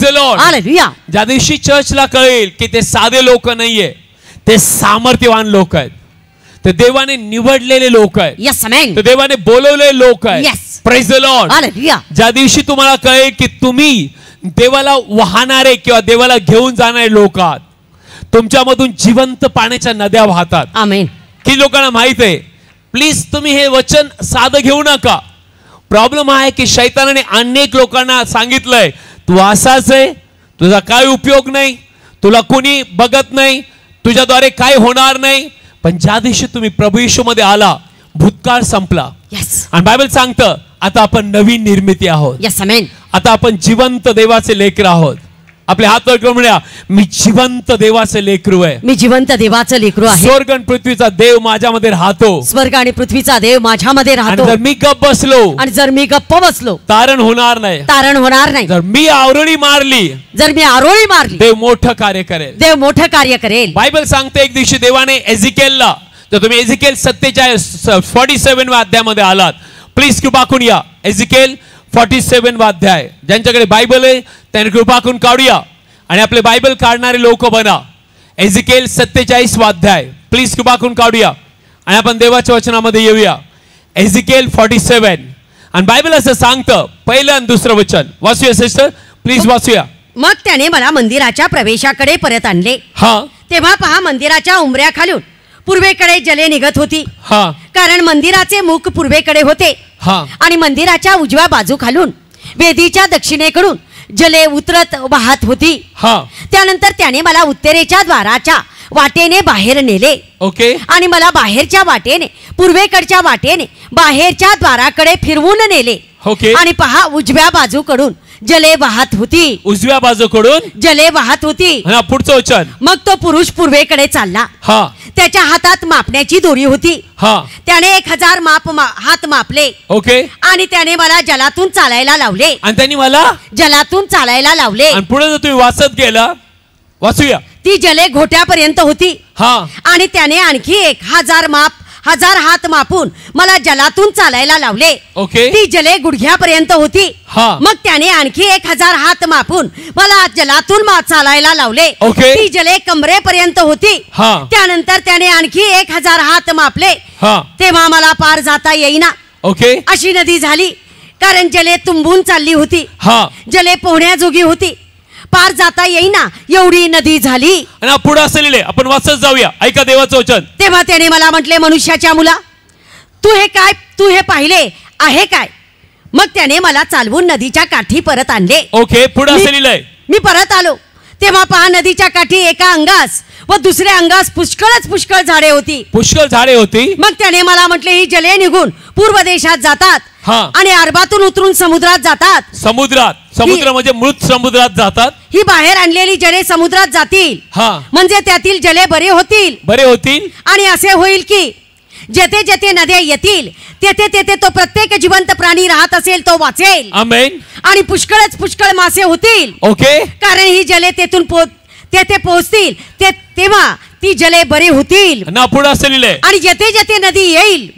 Hallelujah. ज्या दिवशी चर्चला कळेल की ते साधे लोक नाहीये, ते सामर्थ्यवान लोक आहेत, ते देवाने निवडलेले लोक आहेत, यस आमेन, ते देवाने बोलवलेले लोक आहेत. Yes. Praise the Lord. Hallelujah. ज्या दिवशी तुम्हाला कळेल की तुम्ही देवाला वाहणारे किंवा देवाला घेऊन जाणारे लोक आहात, तुमच्यामधून जिवंत पाण्याच्या नद्या वाहतात. आमेन. की लोकांना माहित आहे. प्लीज तुम्ही हे वचन साधं घेऊ नका. प्रॉब्लेम आहे की शैतानाने अनेक लोकांना सांगितलंय तू असाच आहे, तुझा काय उपयोग नाही, तुला कोणी बघत नाही, तुझ्याद्वारे काय होणार नाही. पण ज्या दिवशी तुम्ही प्रभू येशू मध्ये आला, भूतकाळ संपला. यस. आणि बायबल सांगतं आता आपण नवीन निर्मिती आहोत. Yes amen. आता आपण जिवंत देवाचे लेकरं आहोत. आपले हात वर करून म्हणूया, मी जिवंत देवाचे लेकरू आहे. मी जिवंत देवाचं लेकरू आहे. स्वर्ग आणि पृथ्वीचा देव माझ्यामध्ये राहतो. स्वर्ग आणि पृथ्वीचा देव माझ्यामध्ये राहतो. जर मी गप्प बसलो, आणि जर मी गप्प बसलो, तारण होणार नाही. तारण होणार नाही. जर मी आवरणी मारली, जर मी आरोळी मारली, देव मोठं कार्य करेल. देव मोठं कार्य करेल. बायबल सांगते एक दिवशी देवाने एझेकिएलला, जर तुम्ही एझेकिएल 47 अध्यायामध्ये आलात, प्लीज कृपा करून या. एझेकिएल 47 अध्याय. ज्यांच्याकडे बायबल आहे त्यांनी कृपा करून काढूया आणि आपले बायबल काढणारे लोक बना. एझेकिएल 47 अध्याय प्लीज कृपा करून काढूया आणि आपण देवाच्या वचनामध्ये येऊया. एझेकिएल 47. आणि बायबल असं सांगतं, पहिलं आणि दुसरं वचन वाचूया सिस्टर, प्लीज वाचूया. मग त्याने मला मंदिराच्या प्रवेशाकडे परत आणले. हा. तेव्हा पहा, मंदिराच्या उंबऱ्या खालून पूर्वेकडे जले निघत होती. हा. कारण मंदिराचे मुख पूर्वेकडे होते. हा. आणि मंदिराच्या उजव्या बाजू खालून वेदीच्या दक्षिणेकडून जले उतरत वाहत होती. हा. त्यानंतर त्याने मला उत्तरेच्या द्वाराच्या वाटेने बाहेर नेले. ओके. आणि मला बाहेरच्या वाटेने, पूर्वेकडच्या वाटेने बाहेरच्या द्वाराकडे फिरवून नेले. ओके. आणि पहा, उजव्या बाजूकडून जले वाहत होती. उजव्या बाजूकडून जले वाहत होती. हा. पुढचं वचन. मग तो पुरुष पूर्वेकडे चालला. हा. त्याच्या हातात मापण्याची दोरी होती. हा. त्याने 1000 हात मापले. ओके. आणि त्याने मला जलातून चालायला लावले. आणि त्यांनी मला जलातून चालायला लावले. आणि पुढे जर तुम्ही वाचत गेला, वाचूया. ती जले घोट्यापर्यंत होती. हा. आणि त्याने आणखी 1000 हात मापून मला जलातून चालायला लावले. ओके. ती जले गुडघ्यापर्यंत होती. हा. मग त्याने आणखी 1000 हात मापून मला जलातून चालायला लावले. ओके. ती जले कमरेपर्यंत होती. हा. त्यानंतर त्याने आणखी 1000 हात मापले. हा. तेव्हा मला पार जाता येईना. ओके. अशी नदी झाली, कारण जले तुंबून चालली होती. हा. जले पोहण्याजोगी होती, पार जाता येईना एवढी नदी झाली. आणि पुढे असलेले आपण वाचत जाऊया. ऐका देवाचं वचन. तेव्हा त्याने मला म्हटले, मनुष्याच्या मुला, तू हे पाहिले आहे काय? मग त्याने मला चालवून नदीच्या काठी परत आणले. ओके. पुढे असलेलं आहे. मी परत आलो तेव्हा पहा, नदीच्या काठी एका अंगास व दुसऱ्या अंगास पुष्कळ झाडे होती. पुष्कळ झाडे होती. मग त्याने मला म्हटले, ही जले निघून पूर्व देशात जातात. हा. आणि अरबातून उतरून समुद्रात जातात. समुद्र म्हणजे मृत समुद्रात जातात. ही बाहेर आणलेली जले समुद्रात जातील. हा. म्हणजे त्यातील जले बरे होतील. आणि असे होईल की जेथे जेथे नद्या येतील तेथे तेथे तो प्रत्येक जिवंत प्राणी राहत असेल तो वाचेल. आमेन. आणि पुष्कळ मासे होतील. ओके. कारण ही जले तेथे पोहोचतील तेव्हा ती जले बरे होतील. ना पुढे असलेलं आहे. आणि जेथे जेथे नदी येईल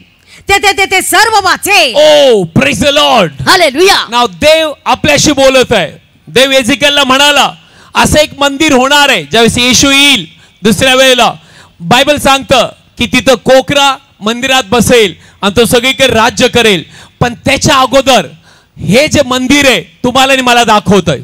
तेथे तेथे सर्व वाचेल. ओ प्रेज द लॉर्ड. हालेलुया. नाव देव आपल्याशी बोलत आहे. देव एझेकिएलला म्हणाला, असं एक मंदिर होणार आहे ज्यावेळेस येशू येईल दुसऱ्या वेळेला. बायबल सांगतं की तिथं कोकरा मंदिरात बसेल आणि तो सगळीकडे राज्य करेल. पण त्याच्या अगोदर हे जे मंदिर आहे तुम्हाला आणि मला दाखवतंय.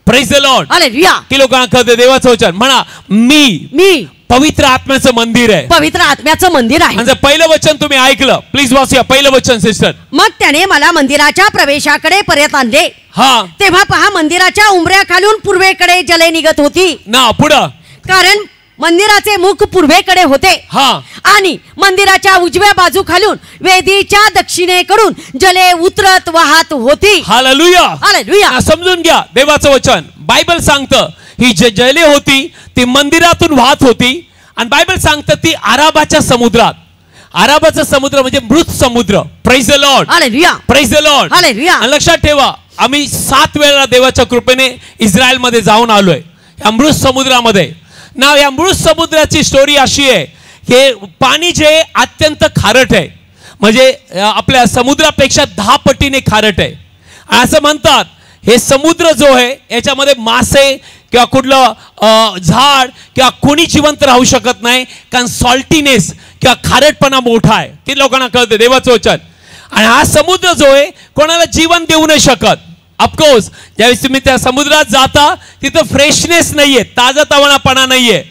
Praise the Lord. हालेलुया. की लोकांना कळतं देवाचं वचन. म्हणा, मी पवित्र आत्म्याचं मंदिर आहे. पवित्र आत्म्याचं मंदिर आहे. म्हणजे पहिलं वचन तुम्ही ऐकलं, प्लीज वाचूया पहिलं वचन सिस्टर. मग त्याने मला मंदिराच्या प्रवेशाकडे परत आणले. हा. तेव्हा पहा, मंदिराच्या उंबऱ्या खालून पूर्वेकडे जले निघत होती. ना पुढं. कारण मंदिराचे मुख पूर्वेकडे होते. हा. आणि मंदिराच्या उजव्या बाजू खालून वेदीच्या दक्षिणेकडून जले उतरत वाहत होती. हालेलुया. हालेलुया. समजून घ्या देवाचं वचन. बायबल सांगतं ही जे जले होती ती मंदिरातून वाहत होती. आणि बायबल सांगतं ती अराबाच्या समुद्रात. अराबाचा समुद्र म्हणजे मृत समुद्र. Praise the Lord. Hallelujah. Praise the Lord. Hallelujah. आणि लक्षात ठेवा, आम्ही 7 वेळा देवाच्या कृपेने इस्रायल मध्ये जाऊन आलोय या मृत समुद्रामध्ये. ना या मृत समुद्राची स्टोरी अशी आहे की पाणी जे अत्यंत खारट आहे, म्हणजे आपल्या समुद्रापेक्षा 10 पटीने खारट आहे. असं म्हणतात हे समुद्र जो आहे याच्यामध्ये मासे किंवा कुठलं झाड किंवा कोणी जिवंत राहू शकत नाही, कारण सॉल्टीनेस किंवा खारटपणा मोठा आहे. किती लोकांना कळते देवाचं वचन. आणि हा समुद्र जो आहे कोणाला जीवन देऊ नाही शकत. ऑफकोर्स ज्यावेळेस तुम्ही त्या समुद्रात जाता तिथं फ्रेशनेस नाहीये, ताजातवानापणा नाहीये.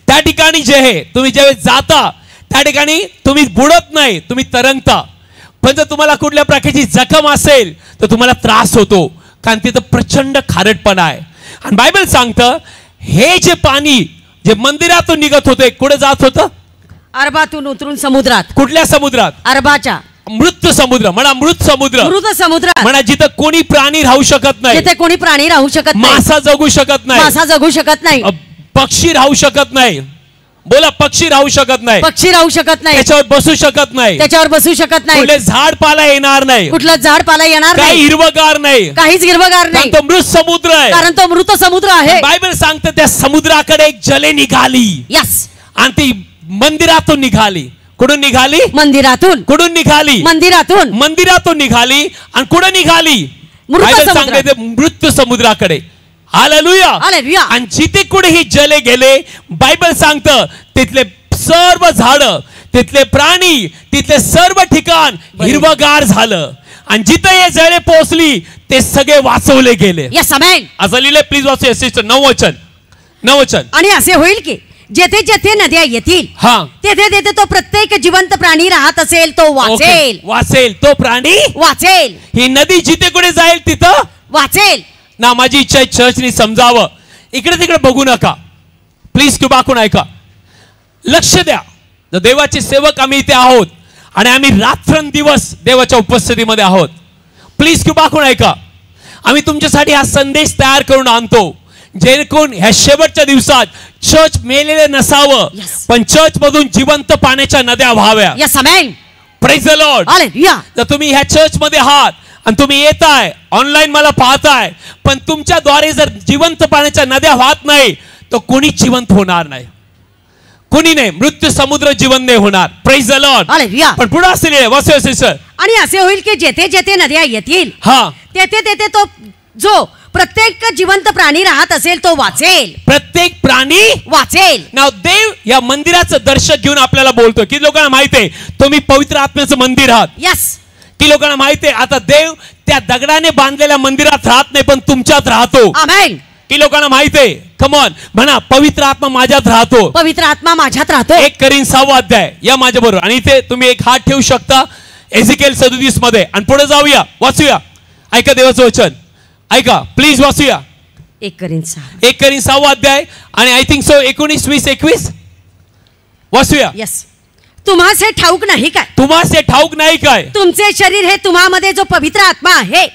त्या ठिकाणी जे आहे तुम्ही ज्यावेळेस जाता त्या ठिकाणी तुम्ही बुडत नाही, तुम्ही तरंगता. पण जर तुम्हाला कुठल्या प्रकारची जखम असेल तर तुम्हाला त्रास होतो, कारण तिथं प्रचंड खारटपणा आहे. आणि बायबल सांगतं हे जे पाणी जे मंदिरातून निघत होते कुठे जात होतं? अरबातून उतरून समुद्रात. कुठल्या समुद्रात? अरबाच्या. मृत समुद्र म्हणा, मृत समुद्र. मृत समुद्र म्हणा, जिथं कोणी प्राणी राहू शकत नाही, जिथे कोणी प्राणी राहू शकत नाही, मासा जगू शकत नाही, मासा जगू शकत नाही, पक्षी राहू शकत नाही. बोला, पक्षी राहू शकत नाही, पक्षी राहू शकत नाही, त्याच्यावर बसू शकत नाही, त्याच्यावर बसू शकत नाही, कुठले झाड पाला येणार नाही, कुठलं झाड पाला येणार नाही, काही हिरवगार नाही, काहीच हिरवगार नाही, तो मृत समुद्र आहे, कारण तो मृत समुद्र आहे. बायबल सांगते त्या समुद्राकडे एक जले निघाली. यस. आणि ती मंदिरातून निघाली. कुठून निघाली? मंदिरातून. कुठून निघाली? मंदिरातून. मंदिरातून निघाली. आणि कुठे निघाली? मृत सांगते मृत समुद्राकडे. हालेलुया. हालेलुया. आणि जिथे कुठे ही जले गेले बायबल सांगतं तिथले सर्व झाड, तिथले प्राणी, तिथले सर्व ठिकाण हिरवगार झालं. आणि जिथे हे जळे पोहोचली ते सगळे वाचवले गेले. Yes amen. असं लिहिले. Please वाचूया sister. 9 वचन. 9 वचन. आणि असे होईल की जेथे जेथे नद्या येतील तेथे तेथे तो प्रत्येक जिवंत प्राणी राहत असेल तो वाचेल. वाचेल. तो प्राणी वाचेल. ही नदी जिथे कुठे जाईल तिथं वाचेल. ना माझी इच्छा आहे चर्चनी समजावं. इकडे तिकडे बघू नका प्लीज. किंवा ऐका, लक्ष द्या. देवाचे सेवक आम्ही इथे आहोत आणि आम्ही रात्रंदिवस देवाच्या उपस्थितीमध्ये आहोत. प्लीज किंवा ऐका, आम्ही तुमच्यासाठी हा संदेश तयार करून आणतो जेणेकरून ह्या शेवटच्या दिवसात चर्च मेलेले नसावं, पण चर्च मधून जिवंत पाण्याच्या नद्या व्हाव्या. Yes amen. Praise the Lord. Hallelujah. तर तुम्ही ह्या चर्च मध्ये आहात आणि तुम्ही येताय ऑनलाईन मला पाहताय, पण तुमच्याद्वारे जर जिवंत पाण्याच्या नद्या वाहत नाही तर कोणी जिवंत होणार नाही. कोणी नाही. मृत्यू समुद्र जीवन नाही होणार. Praise the Lord. हालेलुया. पण पुढे असले वाचूया सिस्टर. आणि असे होईल की जेथे जेथे नद्या येतील तेथे तेथे तो जो प्रत्येक जिवंत प्राणी राहत असेल तो वाचेल. प्रत्येक प्राणी वाचेल. नाव देव या मंदिराचं दर्शक घेऊन आपल्याला बोलतो. किती लोकांना माहिती आहे तुम्ही पवित्र आत्म्याचं मंदिर आहात? यस. की लोकांना माहिती आहे आता देव त्या दगडाने बांधलेल्या मंदिरात राहत नाही पण तुमच्यात राहतो. आमेन. की लोकांना माहिती आहे? कम ऑन म्हणा, पवित्र आत्मा माझ्यात राहतो. पवित्र आत्मा माझ्यात राहतो. 1 कोरिन्थ 6 अध्याय या माझ्या बरोबर. आणि इथे तुम्ही एक हात ठेवू शकता एझेकिएल 37 मध्ये. आणि पुढे जाऊया, वाचूया. ऐका देवाचं वचन. ऐका प्लीज, वाचूया. 1 कोरिन्थ 6 अध्याय आणि आय थिंक सो 19, 20, 21 वाचूया. यस. तुम्हास हे ठाऊक नाही काय? तुम्हास हे ठाऊक नाही काय? तुमचे शरीर हे तुम्हामध्ये जो पवित्र आत्मा आहे,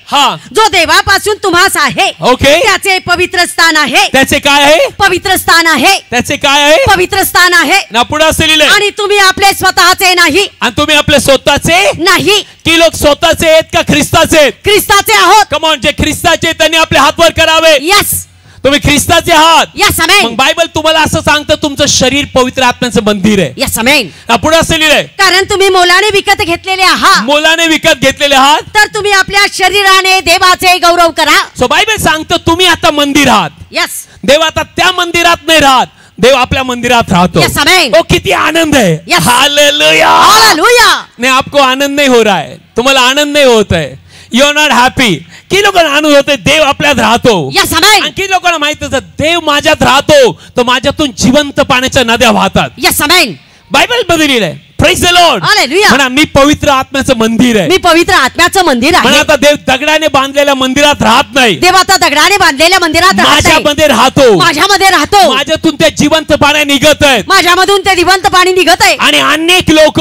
जो देवापासून तुम्हास आहे, ओके, त्याचे पवित्र स्थान आहे. त्याचे काय आहे? पवित्र स्थान आहे. त्याचे काय आहे? पवित्र स्थान आहे. ना पुढे असं लिहिलंय. आणि तुम्ही आपले स्वतःचे नाही. आणि तुम्ही आपले स्वतःचे नाही. की लोक स्वतःचे आहेत का ख्रिस्ताचे आहेत? ख्रिस्ताचे आहोत. Come on. जे ख्रिस्ताचे त्यांनी आपले हात वर करावे. यस. तुम्ही ख्रिस्ताचे आहात. यस आमेन. मग बायबल तुम्हाला असं सांगतं तुमचं शरीर पवित्र आत्म्याचं मंदिर आहे. Yes amen. पुढे असं लिहिलंय. कारण तुम्ही मोलाने विकत घेतलेले आहात. मोलाने विकत घेतलेले आहात. तर तुम्ही आपल्या शरीराने देवाचे गौरव करा. सो बायबल सांगतं तुम्ही आता मंदिर आहात. यस. देव आता त्या मंदिरात नाही राहत, देव आपल्या मंदिरात राहतो. Yes amen. ओ किती आनंद है. हालेलुया. हालेलुया. नहीं, आपको आनंद नहीं हो रहा है, तुम्हाला आनंद नहीं होत है, यू आर नॉट हॅपी. की लोकांना आनंद होते देव आपल्यात राहतो. Yes amen. आणखी लोकांना माहित असतं देव माझ्यात राहतो तर माझ्यातून जिवंत पाण्याच्या नद्या वाहतात. Yes amen. बायबल मध्ये लिहिलंय. Praise the Lord. हालेलुया. म्हणा, मी पवित्र आत्म्याचं मंदिर आहे. मी पवित्र आत्म्याचं मंदिर आहे. म्हणा, आता देव दगडाने बांधलेल्या मंदिरात राहत नाही. देव आता दगडाने बांधलेल्या मंदिरात माझ्यामध्ये राहतो. माझ्यामध्ये राहतो. माझ्यातून ते जिवंत पाणी निघत आहेत. माझ्यामधून ते जिवंत पाणी निघत आहे. आणि अनेक लोक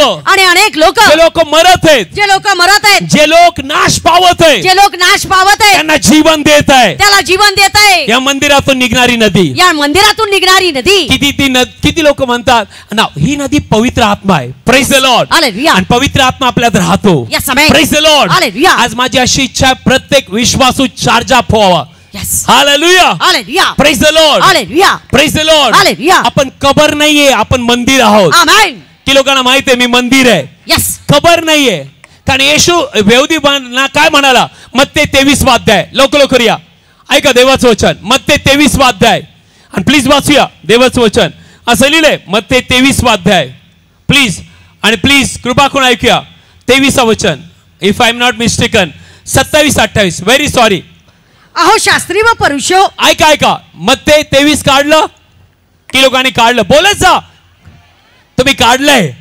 जे लोक मरत आहेत, जे लोक मरत आहेत, जे लोक नाश पावत आहेत, जे लोक नाश पावत आहेत, त्यांना जीवन देत आहे. त्याला जीवन देत आहे या मंदिरातून निघणारी नदी. या मंदिरातून निघणारी नदी. किती लोक म्हणतात ना ही नदी पवित्र आत्मा आहे. Praise the Lord. आणि पवित्र आत्मा आपल्यात राहतो. Yes amen. Praise the Lord. आज माझी अशी इच्छा आहे प्रत्येक विश्वासू चार्ज अप व्हावा. Yes. Hallelujah. Hallelujah. Praise the Lord. Hallelujah. Praise the Lord. Hallelujah. आपण कबर नाहीये, आपण मंदिर आहोत. आमेन. की लोकांना माहिती आहे मी मंदिर आहे. यस. कबर नाहीये. कारण येशू यहुदींना काय म्हणाला? मत्ते 23 अध्याय, लवकर या, ऐका देवाचं वचन. मत्ते 23 अध्याय, आणि प्लीज वाचूया देवाचं वचन. असं लिहिलंय मत्ते 23 अध्याय, प्लीज आणि प्लीज कृपा करून ऐकूया. 23 वचन, if I am not mistaken, 27-28. Very sorry. अहो शास्त्री व परुषो, ऐका मत्ते 23 काढलं की लोकांनी काढलं? बोलत जा, तुम्ही काढलंय.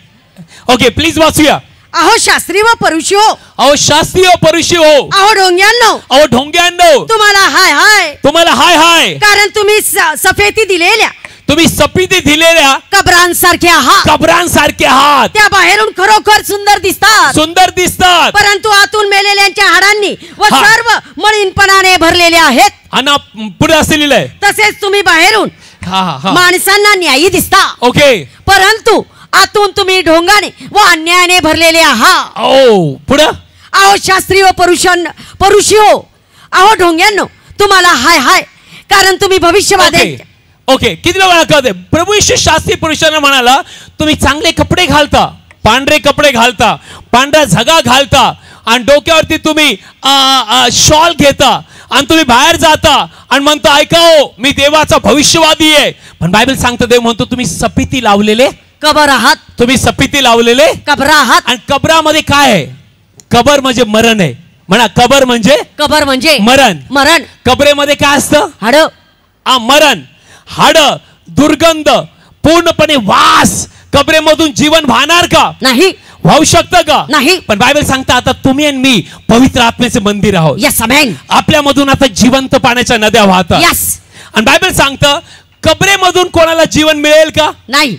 ओके, प्लीज वाचूया. अहो शास्त्री व परुषो, अहो शास्त्री व परुषी हो, अहो ढोंग्यांनो, अहो ढोंग्यांनो, तुम्हाला हाय हाय, तुम्हाला हाय हाय, कारण तुम्ही सफेदी दिलेल्या, तुम्ही सफेदी दिलेल्या कबरांसारखे आहात. कबरांसारखे आहात. त्या बाहेरून खरोखर सुंदर दिसतात, परंतु आतून मेलेल्यांच्या हाडांनी व सर्व मळीनपणाने भरलेले आहेत. आणि पुढे असं लिहिलंय, तसेच तुम्ही बाहेरून माणसांना न्यायी दिसता, ओके, परंतु आतून तुम्ही ढोंगाने व अन्यायाने भरलेले आहात. ओ पुढे, अहो शास्त्री व परुषी हो, अहो ढोंग्यांनो, तुम्हाला हाय हाय, कारण तुम्ही भविष्यवादी. ओके, किती लोकांना कळते? प्रभू येशू शास्त्री पुरुषांना म्हणाला, तुम्ही चांगले कपडे घालता, पांढरे कपडे घालता, पांढरा झगा घालता, आणि डोक्यावरती तुम्ही शॉल घेता, आणि तुम्ही बाहेर जाता आणि म्हणतो, ऐकाओ मी देवाचा भविष्यवादी आहे. पण बायबल सांगतं, देव म्हणतो तुम्ही सपिती लावलेले कबर आहात. तुम्ही सपिती लावलेले कबर आहात. आणि कबरामध्ये काय आहे? कबर म्हणजे मरण आहे. म्हणा, कबर म्हणजे मरण. कबरेमध्ये काय असतं? हाड. मरण, हाड, दुर्गंध, पूर्णपणे वास. कबरेमधून जीवन वाहणार का? नाही. वाहू शकतं का? नाही. पण बायबल सांगतं, आता तुम्ही आणि मी पवित्र आत्म्याचे मंदिर आहोत. Yes amen. आपल्यामधून आता जिवंत पाण्याच्या नद्या वाहतात. यस. आणि बायबल सांगतं, कबरेमधून कोणाला जीवन मिळेल का? नाही.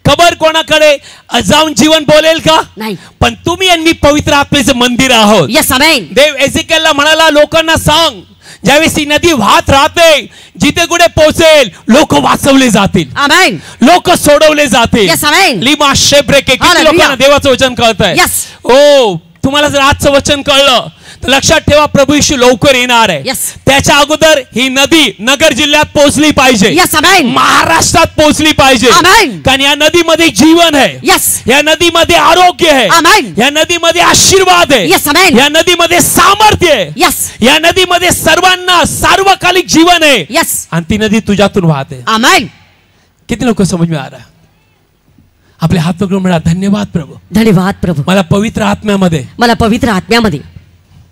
कबर कोणाकडे जाऊन जीवन बोलेल का? नाही. पण तुम्ही आणि मी पवित्र आत्म्याचे मंदिर आहोत. Yes amen. देव एझेकियलला म्हणाला, लोकांना सांग, ज्यावेळेस ही नदी वाहत राहते, जिथे कुठे पोहोचेल लोक वाचवले जातील, आमेन, लोक सोडवले जातील. Yes amen. लिमा शेब्रेके. किती लोकांना देवाचं वचन कळतंय? यस. ओ, तुम्हाला जर आजचं वचन कळलं तर लक्षात ठेवा, प्रभू येशू लवकर येणार आहे. यस. त्याच्या अगोदर ही नदी नगर जिल्ह्यात पोहोचली पाहिजे. Yes amen. महाराष्ट्रात पोहोचली पाहिजे. आमेन. कारण या नदीमध्ये जीवन आहे. यस. या नदीमध्ये आरोग्य आहे. आमेन. या नदीमध्ये आशीर्वाद आहे. Yes amen. या नदीमध्ये सामर्थ्य आहे. यस. या नदीमध्ये सर्वांना सार्वकालिक जीवन आहे. यस. आणि ती नदी तुझ्यातून वाहते. आमेन. किती लोक समज में आ रहा? आपले हात पकडून म्हणा, धन्यवाद प्रभू, धन्यवाद प्रभू, मला पवित्र आत्म्यामध्ये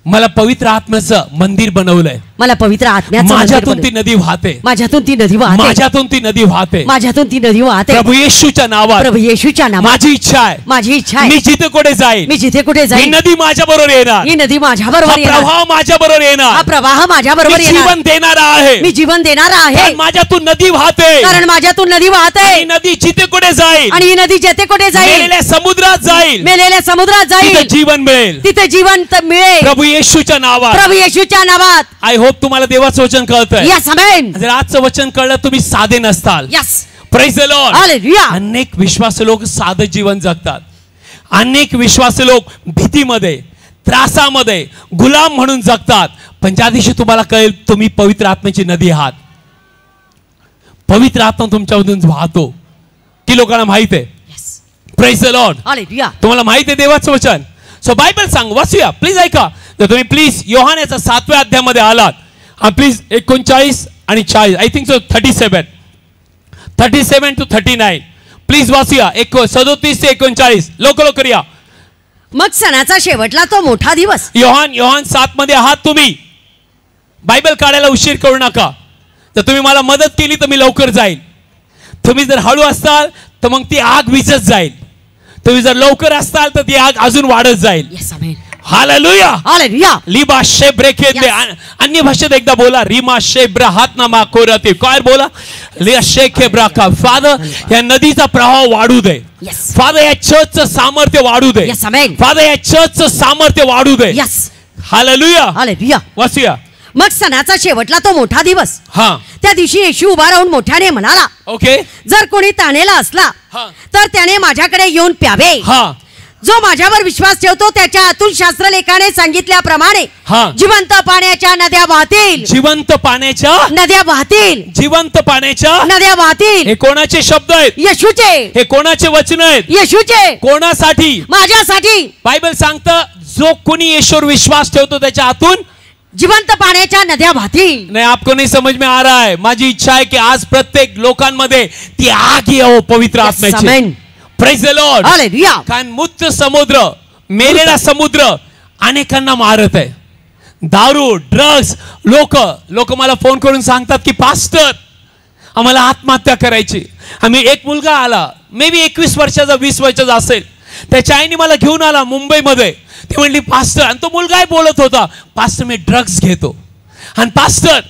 मला पवित्र आत्म्याचं मंदिर बनवलंय. मला पवित्र आत्म्याचं माझ्यातून ती नदी वाहते. माझ्यातून ती नदी वाहते. माझ्यातून ती नदी वाहते. माझ्यातून ती नदी वाहते. प्रभू येशूच्या नावात. प्रभू येशूच्या नावात. माझी इच्छा आहे. माझी इच्छा आहे. मी जिथे कुठे जाईल. मी जिथे कुठे जाईल. ही नदी माझ्या बरोबर येणार. ही नदी माझ्या बरोबर येणार. प्रवाह माझ्या बरोबर येणार. हा प्रवाह माझ्या बरोबर येणार. जीवन देणारा आहे. मी जीवन देणारा आहे. माझ्यातून नदी वाहते. कारण माझ्यातून नदी वाहते. ही नदी जिथे कुठे जाईल. आणि ही नदी जिथे कुठे जाईल. मेलेल्या समुद्रात जाईल. मेलेल्या समुद्रात जाईल. तिथे जीवन मिळेल. तिथे जीवन मिळेल. प्रभू येशूच्या नावात. प्रभू येशूच्या नावात. आय होप तुम्हाला देवाचं वचन कळतंय. Yes amen. जर आजचं वचन कळलं तुम्ही साधे नसताल. Yes. Praise the Lord. Hallelujah. अनेक विश्वासी लोक साधं जीवन जगतात. अनेक विश्वासी लोक भीतीमध्ये, त्रासामध्ये गुलाम म्हणून जगतात. पण ज्या दिवशी तुम्हाला कळेल तुम्ही पवित्र आत्म्याची नदी आहात, पवित्र आत्मा तुमच्यामधून वाहतो, की लोकांना माहित आहे. Praise the Lord. हालेलुया. तुम्हाला माहित आहे देवाचं वचन. सो बायबल सांग, वाचूया प्लीज. ऐका, तर तुम्ही प्लीज योहानेच्या 7व्या अध्यायामध्ये आलात. हा प्लीज 39 आणि 40, I think so 37 to 39 please वाचूया. 37 ते 39 लवकर या. मग सणाचा शेवटला तो मोठा दिवस. योहान 7 मध्ये आहात तुम्ही. बायबल काढायला उशीर करू नका. तर तुम्ही मला मदत केली तर मी लवकर जाईल. तुम्ही जर हळू असताल तर मग ती आग विझत जाईल. तुम्ही जर लवकर असताल तर ती आग अजून वाढत जाईल. येस आमेन. हालेलुया. हालेलुया. लिबा शेब्रेके. अन्य भाषेत एकदा बोला, रिमा शेब्रा हात नामा कोरते. काय बोला? लिया शेखेब्रा का. फादर, या नदीचा प्रवाह वाढू दे. फादर, या चर्चचं सामर्थ्य वाढू दे. येस आमेन. फादर, या चर्चचं सामर्थ्य वाढू दे. यस. हालेलुया. हालेलुया. वाचूया. मग सणाचा शेवटला तो मोठा दिवस. हा. त्या दिवशी येशू उभा राहून मोठ्याने म्हणाला, ओके, जर कोणी ताणेला असला तर त्याने माझ्याकडे येऊन प्यावे. हा. जो माझ्यावर विश्वास ठेवतो त्याच्या आतून शास्त्रलेखाने सांगितल्याप्रमाणे जिवंत पाण्याच्या नद्या वाहतील. जिवंत पाण्याच्या नद्या वाहतील. जिवंत पाण्याच्या नद्या वाहतील. हे कोणाचे शब्द आहेत? येशूचे. हे कोणाचे वचन आहेत? येशूचे. कोणासाठी? माझ्यासाठी. बायबल सांगतं जो कोणी येशूवर विश्वास ठेवतो त्याच्या आतून जिवंत पाण्याच्या नद्या वाहतील. नहीं, आपको नहीं समझ में आ रहा है. माझी इच्छा है कि आज प्रत्येक लोकांमध्ये ती आग यावं पवित्र आत्म्याची. Praise the Lord. हालेलुया. कारण मुक्त समुद्र, मेलेला समुद्र अनेकांना मारत आहे. दारू, ड्रग्स. लोक मला फोन करून सांगतात की पास्टर आम्हाला आत्महत्या करायची. आम्ही एक मुलगा आला, मे बी 21 वर्षाचा 20 वर्षाचा असेल, त्याच्या आईने मला घेऊन आला मुंबईमध्ये. ती म्हणली पास्टर, आणि तो मुलगाही बोलत होता पास्टर मी ड्रग्स घेतो. आणि पास्टर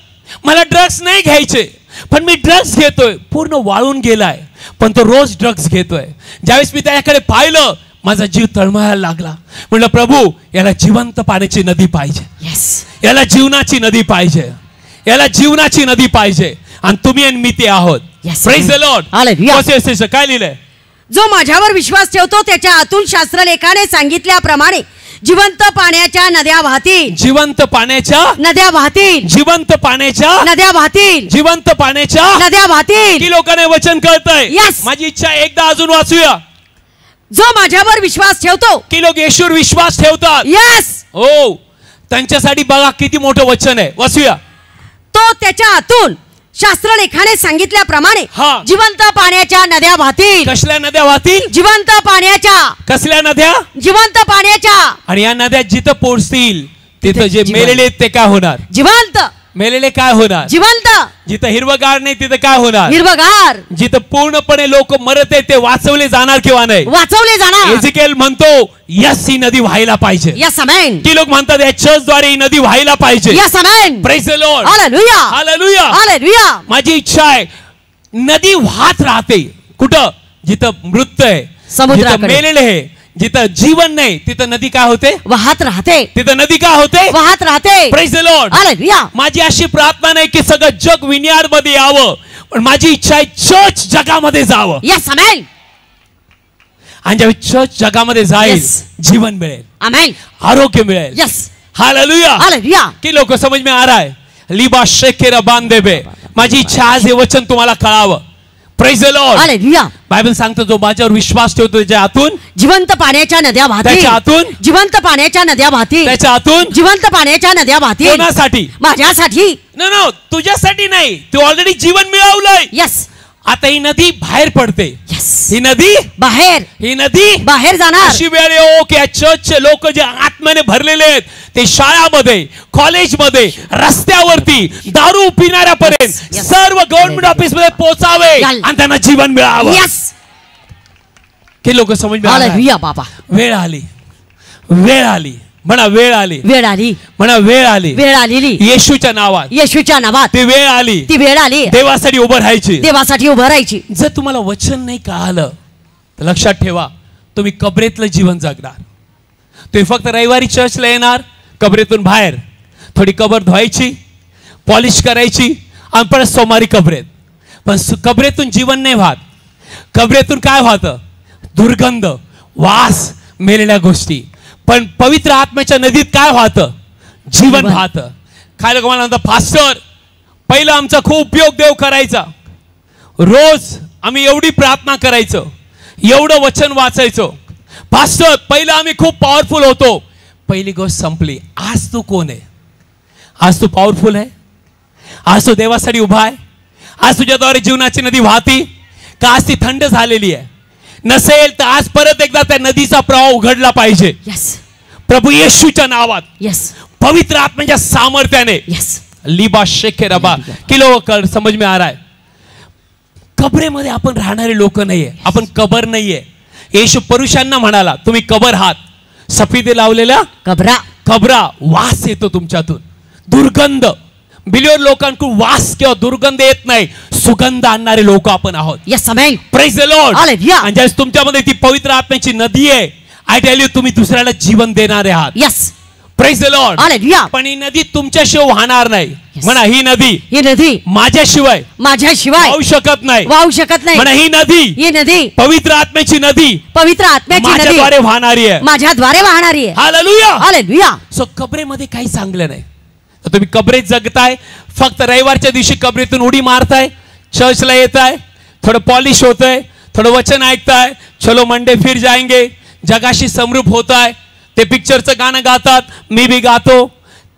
मला ड्रग्स नाही घ्यायचे पण मी ड्रग्स घेतोय. पूर्ण वाळून गेलाय पण तो रोज ड्रग्स घेतोय. ज्यावेळेस मी त्याच्याकडे पाहिलं माझा जीव तळमळायला लागला. म्हणलं प्रभू याला जिवंत पाण्याची नदी पाहिजे. याला जीवनाची नदी पाहिजे. याला जीवनाची नदी पाहिजे. आणि तुम्ही आणि मी ते आहोत. Praise the Lord. हालेलुया. काय लिहिलंय? जो माझ्यावर विश्वास ठेवतो त्याच्या आतून शास्त्रलेखाने सांगितल्याप्रमाणे जिवंत पाण्याच्या नद्या वाहतील. जिवंत पाण्याच्या नद्या वाहतील. जिवंत पाण्याच्या नद्या वाहतील. जिवंत पाण्याच्या नद्या वाहतील. की लोकांना वचन कळतंय? माझी इच्छा एकदा अजून वाचूया. जो माझ्यावर विश्वास ठेवतो. की लोक येशूवर विश्वास ठेवतात. हो, त्यांच्यासाठी बघा किती मोठं वचन आहे. वाचूया. तो त्याच्या आतून शास्त्रलेखाने सांगितल्याप्रमाणे जिवंत पाण्याच्या नद्या वाहतील. कसल्या नद्या वाहतील? जिवंत पाण्याच्या. कसल्या नद्या? जिवंत पाण्याच्या. आणि या नद्या जिथं पोहोचतील तिथं जे मेलेले ते काय होणार? जिवंत. मेलेले काय होणार? जिवंत. जिथं हिरवगार नाही तिथं काय होणार? हिरवगार. जिथं पूर्णपणे लोक मरत आहेत ते वाचवले जाणार किंवा नाही? वाचवले जाणार. एजिकेल म्हणतो यस ही नदी व्हायला पाहिजे. Yes amen. ती लोक म्हणतात या चर्चद्वारे ही नदी व्हायला पाहिजे. Yes amen. Praise the Lord. Hallelujah. Hallelujah. Hallelujah. माझी इच्छा आहे नदी वाहत राहते. कुठं? जिथं मृत आहे, जिथं मेलेले आहे, जिथं जीवन नाही तिथं नदी काय होते? वाहत राहते. तिथं नदी काय होते? वाहत राहते. Praise the Lord. हालेलुया. माझी अशी प्रार्थना नाही की सगळं जग विनियार्ड मध्ये यावं, पण माझी इच्छा आहे चर्च जगामध्ये जावं. Yes amen. आणि ज्यावेळी चर्च जगामध्ये जाईल जीवन मिळेल. आमेन. आरोग्य मिळेल. यस. हालेलुया. हालेलुया. की लोक समझ में आ रहा है? लिबा शेकेरा बांधेबे. माझी इच्छा आज हे वचन तुम्हाला कळावं. Praise the Lord. Hallelujah. Bible सांगतो जो माझ्यावर विश्वास ठेवतो त्याच्या आतून जिवंत पाण्याच्या नद्या वाहतील. त्याच्या आतून जिवंत पाण्याच्या नद्या वाहतील. त्याच्या आतून जिवंत पाण्याच्या नद्या वाहतील. कोणासाठी? माझ्यासाठी. नो तुझ्यासाठी नाही. तू ऑलरेडी जीवन मिळवलंय. यस. आता ही नदी बाहेर पडते. ही नदी बाहेर. ही नदी बाहेर जाणार. अशी वेळ येऊ की चर्चचे लोक जे आत्म्याने भरलेले आहेत ते शाळामध्ये, कॉलेजमध्ये, रस्त्यावरती दारू पिणाऱ्यापर्यंत सर्व गव्हर्नमेंट ऑफिस मध्ये पोहोचावे आणि त्यांना जीवन मिळावं. की लोक समज में. हालेलुया बाबा. वेळ आली. वेळ आली. म्हणा वेळ आली. वेळ आली. म्हणा वेळ आली. वेळ आलेली. येशूच्या नावात. येशूच्या नावात. ती वेळ आली. ती वेळ आली. देवासाठी उभं राहायची. देवासाठी उभं राहायची. जर तुम्हाला वचन नाही कळालं तर लक्षात ठेवा तुम्ही कबरेतलं जीवन जगणार. तुम्ही फक्त रविवारी चर्चला येणार, कबरेतून बाहेर थोडी कबर धुवायची, पॉलिश करायची आणि परत सोमवारी कबरेत. पण कबरेतून जीवन नाही वाहत. कबरेतून काय वाहतं? दुर्गंध, वास, मेलेल्या गोष्टी. पण पवित्र आत्म्याच्या नदीत काय वाहतं? जीवन वाहतं. काय लोक मला म्हणतात पास्टर पहिला आमचा खूप उपयोग देव करायचा. रोज आम्ही एवढी प्रार्थना करायचो, एवढं वचन वाचायचो. पास्टर पहिला आम्ही खूप पॉवरफुल होतो. पहिली गोष्ट संपली. आज तू कोण आहे? आज तू पॉवरफुल आहे? आज तू देवासाठी उभा आहे? आज तुझ्याद्वारे जीवनाची नदी वाहती का? आज ती थंड झालेली आहे? नसेल तर आज परत एकदा त्या नदीचा प्रवाह उघडला पाहिजे. प्रभू येशूच्या नावात. पवित्र आत्म्याच्या सामर्थ्याने. लिबा शेखे रबा. किलो कर समज में आ रहा है? कबरेमध्ये आपण राहणारे लोक नाहीये. आपण कबर नाहीये. येशू पुरुषांना म्हणाला तुम्ही कबर आहात. सफेदे लावलेल्या कबरा. वास येतो तुमच्यातून, दुर्गंध. बिलियन लोकांकडून वास किंवा दुर्गंध येत नाही, सुगंध आणणारे लोक आपण आहोत. Yes amen. Praise the Lord. Hallelujah. आणि ज्यावेळेस तुमच्यामध्ये ती पवित्र आत्म्याची नदी आहे, आय टेल यू तुम्ही दुसऱ्याला जीवन देणारे आहात. Yes. Praise the Lord. Hallelujah. पण ही नदी तुमच्याशिवाय वाहणार नाही. म्हणा ही नदी माझ्याशिवाय वाहू शकत नाही. म्हणा ही नदी पवित्र आत्म्याची नदी माझ्याद्वारे वाहणारी आहे. हालेलुया. हालेलुया. सो कबरेमध्ये काही चांगलं नाही. तर तुम्ही कबरेत जगताय, फक्त रविवारच्या दिवशी कबरेतून उडी मारताय, चर्चला येताय, थोडं पॉलिश होतंय, थोडं वचन ऐकताय, चलो मंडे फिर जाएंगे, जगाशी समरूप होताय. ते पिक्चरचं गाणं गातात, मी भी गातो.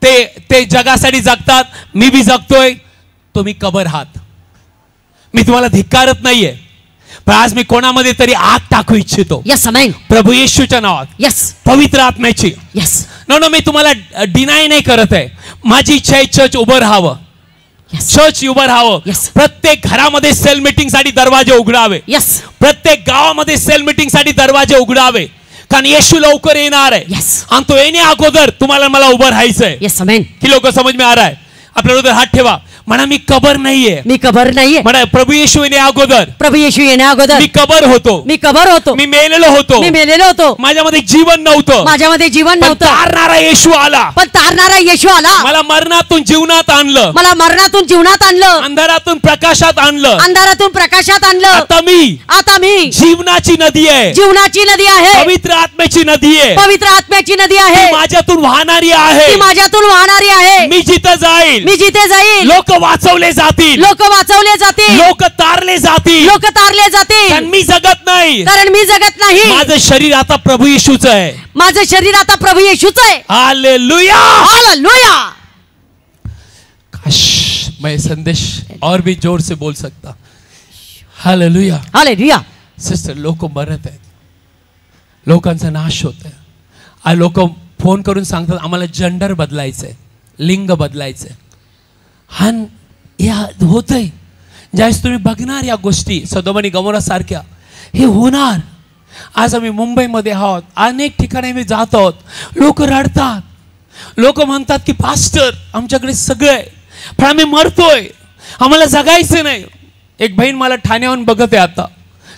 ते जगासाठी जगतात, मी भी जगतोय. तुम्ही कबर आहात. मी तुम्हाला धिक्कारत नाहीये, पण आज मी कोणामध्ये तरी आग टाकू इच्छितो. Yes amen. प्रभू येशूच्या नावात. यस. पवित्र आत्म्याची. यस. नो मी तुम्हाला डिनाय नाही करत आहे. माझी इच्छा आहे चर्च उभं राहावं. चर्च उभं राहावं. प्रत्येक घरामध्ये सेल मीटिंग साठी दरवाजे उघडावे. प्रत्येक गावामध्ये सेल मीटिंग साठी दरवाजे उघडावे. कारण येशू लवकर येणार आहे. आणि तो येण्या अगोदर तुम्हाला मला उभं राहायचंय. की लोक समज में आ रहा है. आपल्याला हात ठेवा. म्हणा मी कबर नाहीये. म्हणा प्रभू येशू येण्या अगोदर मी कबर होतो. मी मेलेलो होतो. माझ्यामध्ये जीवन नव्हतं. तारणारा येशू आला. मला मरणातून जीवनात आणलं. अंधारातून प्रकाशात आणलं. आता मी जीवनाची नदी आहे. पवित्र आत्म्याची नदी आहे. माझ्यातून वाहणारी आहे. मी जिथे जाईल लोक वाचवले जातील. लोक तारले जातील. कारण मी जगत नाही. माझं शरीर आता प्रभू येशूचं आहे. हालेलुया. काश मैं संदेश और भी जोर से बोल सकता. हालेलुया. सिस्टर, लोक मरत आहेत. लोकांचा नाश होत आहे. आज लोक फोन करून सांगतात आम्हाला जेंडर बदलायचंय, लिंग बदलायचंय. हा या होतंय. ज्यावेळेस तुम्ही बघणार या गोष्टी सदोम आणि गमोरा सारख्या, हे होणार. आज आम्ही मुंबईमध्ये आहोत, अनेक ठिकाणी मी जात आहोत. लोक रडतात. लोक म्हणतात की पास्टर आमच्याकडे सगळं आहे, पण आम्ही मरतोय, आम्हाला जगायचं नाही. एक बहीण मला ठाण्याहून बघत आहे आता,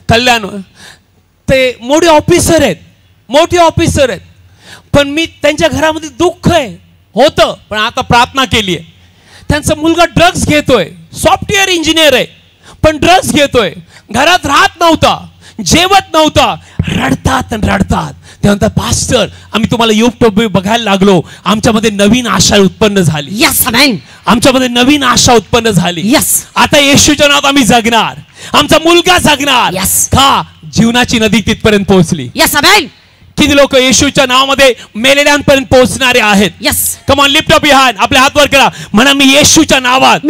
कल्याण. ते मोठे ऑफिसर आहेत, पण मी त्यांच्या घरामध्ये दुःख होतं. पण आता प्रार्थना केली आहे. त्यांचा मुलगा ड्रग्ज घेतोय, सॉफ्टवेअर इंजिनियर आहे, पण ड्रग्ज घेतोय. घरात राहत नव्हता, जेवत नव्हता. रडतात. ते म्हणतात पास्टर आम्ही तुम्हाला युट्यूब बघायला लागलो, आमच्यामध्ये नवीन आशा उत्पन्न झाली. आमच्यामध्ये नवीन आशा उत्पन्न झाली. आता येशूच्या नावात आम्ही जगणार. आमचा मुलगा जगणार. का जीवनाची नदी तिथपर्यंत पोहोचली. किती लोक येशूच्या नावामध्ये मेलेल्यांपर्यंत पोहोचणारे आहेत. Come on, lift up your hand. आपले हात वर करा. म्हणा मी येशूच्या नावात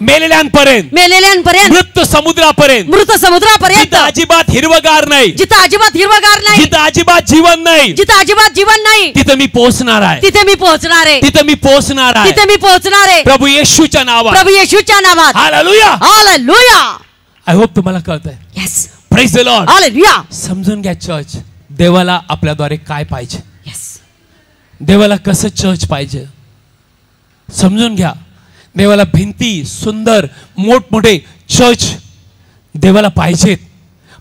मेलेल्यांपर्यंत मृत समुद्रापर्यंत जिथं अजिबात हिरवगार नाही, जिथं अजिबात जीवन नाही, तिथं मी पोहोचणार आहे. प्रभू येशूच्या नावात. हालेलुया. आय होप तुम्हाला कळतंय. Praise the Lord. हालेलुया. समजून घ्या चर्च देवाला आपल्याद्वारे काय पाहिजे. देवाला कसं चर्च पाहिजे समजून घ्या. देवाला भिंती सुंदर मोठमोठे चर्च देवाला पाहिजेत,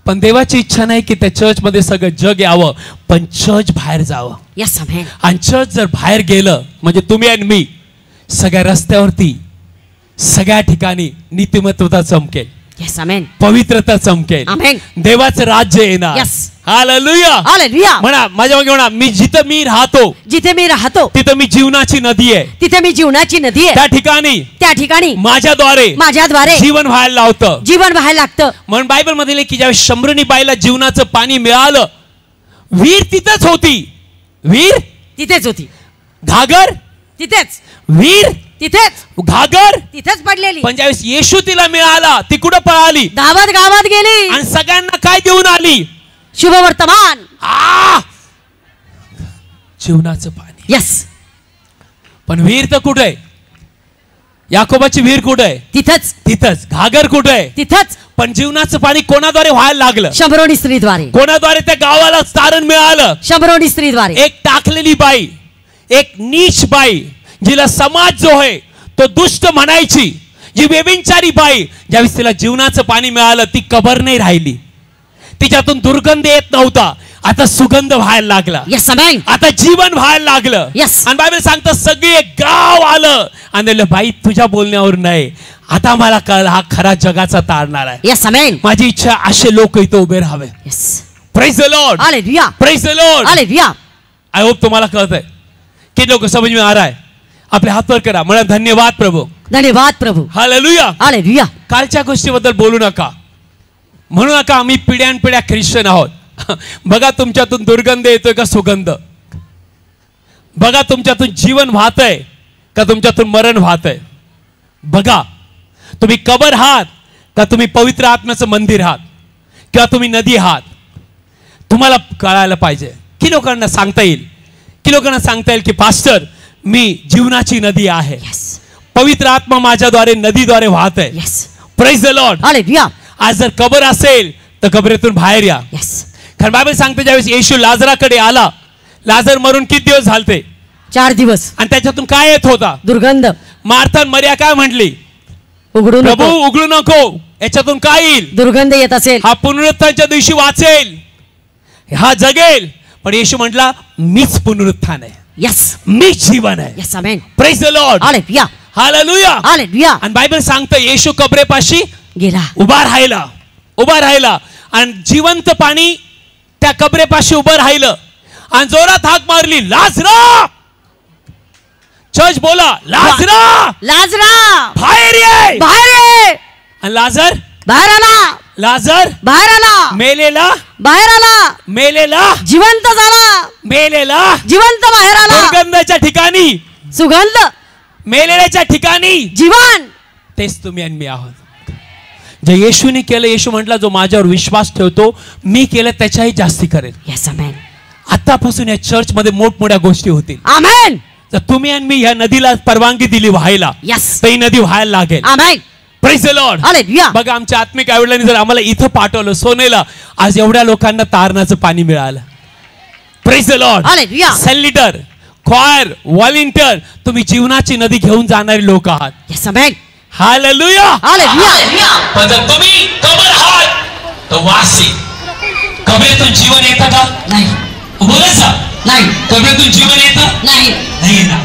पण देवाची इच्छा नाही की त्या चर्च मध्ये सगळं जग यावं, पण चर्च बाहेर जावं. आणि चर्च जर बाहेर गेलं म्हणजे तुम्ही आणि मी सगळ्या रस्त्यावरती सगळ्या ठिकाणी नीतिमत्वता चमकेल. पवित्रता चमकेल. देवाचं राज्य येणार. हालेलुया. म्हणा माझ्या मागे म्हणा, मी जिथे मी राहतो तिथे मी जीवनाची नदी आहे. त्या ठिकाणी माझ्याद्वारे जीवन व्हायला लागतं. म्हणून बायबल मध्ये की ज्यावेळेस शंभरुनी बाईला जीवनाचं पाणी मिळालं, वीर तिथेच होती. घागर तिथेच, वीर तिथेच, घागर तिथेच पडलेली. पण ज्यावेळेस येशू तिला मिळाला, ती कुठं पळाली? गावात गेली आणि सगळ्यांना काय देऊन आली? शुभ वर्तमान. जीवनाचं पाणी. पण वीर तर कुठे आहे? याकोबाची वीर कुठे आहे? तिथंच. घागर कुठे आहे? तिथंच. पण जीवनाचं पाणी कोणाद्वारे व्हायला लागलं? शंभरोनी स्त्रीद्वारे. कोणाद्वारे त्या गावाला तारण मिळालं? शंभरोनी स्त्रीद्वारे. एक टाकलेली बाई, एक नीच बाई, जिला समाज जो आहे तो दुष्ट म्हणायची, जी व्यभिचारी बाई, ज्यावेळेस तिला जीवनाचं पाणी मिळालं ती कबर नाही राहिली, तिच्यातून दुर्गंध येत नव्हता. आता सुगंध व्हायला लागला. Yes, amen. आता जीवन व्हायला लागलं. Yes. आणि बायबल सांगतं सगळे एक गाव आलं आणि म्हणलं बाई तुझ्या बोलण्यावर नाही, आता मला कळलं हा खरा जगाचा तारणार आहे. Yes, amen. माझी इच्छा असे लोक इथे उभे राहावे. Yes. Praise the Lord. Hallelujah. Praise the Lord. Hallelujah. I hope तुम्हाला कळत आहे की लोक समझ में आ रहा है. आपले हात वर करा, म्हणा धन्यवाद प्रभू. धन्यवाद प्रभू. हालेलुया. हालेलुया. कालच्या गोष्टीबद्दल बोलू नका, म्हणू नका आम्ही पिढ्यानपिढ्या ख्रिश्चन आहोत. बघा तुमच्यातून दुर्गंध येतोय का सुगंध? बघा तुमच्यातून जीवन वाहतंय का तुमच्यातून मरण वाहतंय? बघा तुम्ही कबर आहात का तुम्ही पवित्र आत्म्याचं मंदिर आहात किंवा तुम्ही नदी आहात? तुम्हाला कळायला पाहिजे की लोकांना सांगता येईल, की पास्टर मी जीवनाची नदी आहे. पवित्र आत्मा माझ्याद्वारे नदीद्वारे वाहत आहे. Praise the Lord. हालेलुया. आज जर कबर असेल तर कबरेतून बाहेर या. कारण बायबल सांगते ज्यावेळेस येशू लाजराकडे आला, लाजर मरून किती दिवस झालते? 4 दिवस. आणि त्याच्यातून काय येत होता? दुर्गंध. मार्था मरिया काय म्हटली? उघडू नको. प्रभू उघडू नको. याच्यातून काय येईल? दुर्गंध येत असेल. हा पुनरुत्थानाच्या दिवशी वाचेल, हा जगेल. पण येशू म्हटला मीच पुनरुत्थान आहे. यस. मी जीवन आहे. Yes, amen. Praise the Lord. Hallelujah. Hallelujah. Hallelujah. आणि बायबल सांगतं येशू कबरेपाशी गेला, उभा राहिला आणि जिवंत पाणी त्या कबरेपाशी उभं राहिलं आणि जोरात हाक मारली, लाजरा. चर्च बोला, लाजरा. लाजरा बाहेर ये. बाहेर ये. आणि लाजर बाहेर आला. लाजर बाहेर आला. मेलेला बाहेर आला. मेलेला जिवंत झाला. मेलेला जिवंत बाहेर आला. दुर्गंधाच्या ठिकाणी सुगंध, मेलेल्याच्या ठिकाणी जीवन. तेच तुम्ही आणि मी आहोत. जे येशूने केलं, येशू म्हटला जो माझ्यावर विश्वास ठेवतो मी केलं त्याच्याही जास्ती करेल. यस, आमेन. आतापासून या चर्च मध्ये मोठमोठ्या गोष्टी होतील. आमेन. जर तुम्ही आणि मी या नदीला परवानगी दिली व्हायला, यस, तर ही नदी व्हायला लागेल. Amen. Praise the Lord. Hallelujah. बघा आमच्या आत्मिक आईवडिलांनी जर आम्हाला इथं पाठवलं सोनेला, आज एवढ्या लोकांना तारणाचं पाणी मिळालं. Praise the Lord. Hallelujah. Cell leader, choir, volunteer, तुम्ही जीवनाची नदी घेऊन जाणारे लोक आहात. Yes, amen. हालेलुया. हालेलुया. पण जर तुम्ही कबर आहात तर वास येईल. कबरेतून जीवन येतं का? नाही. बोलायचं नाही. कबरेतून जीवन येतं? नाही. नाही ना.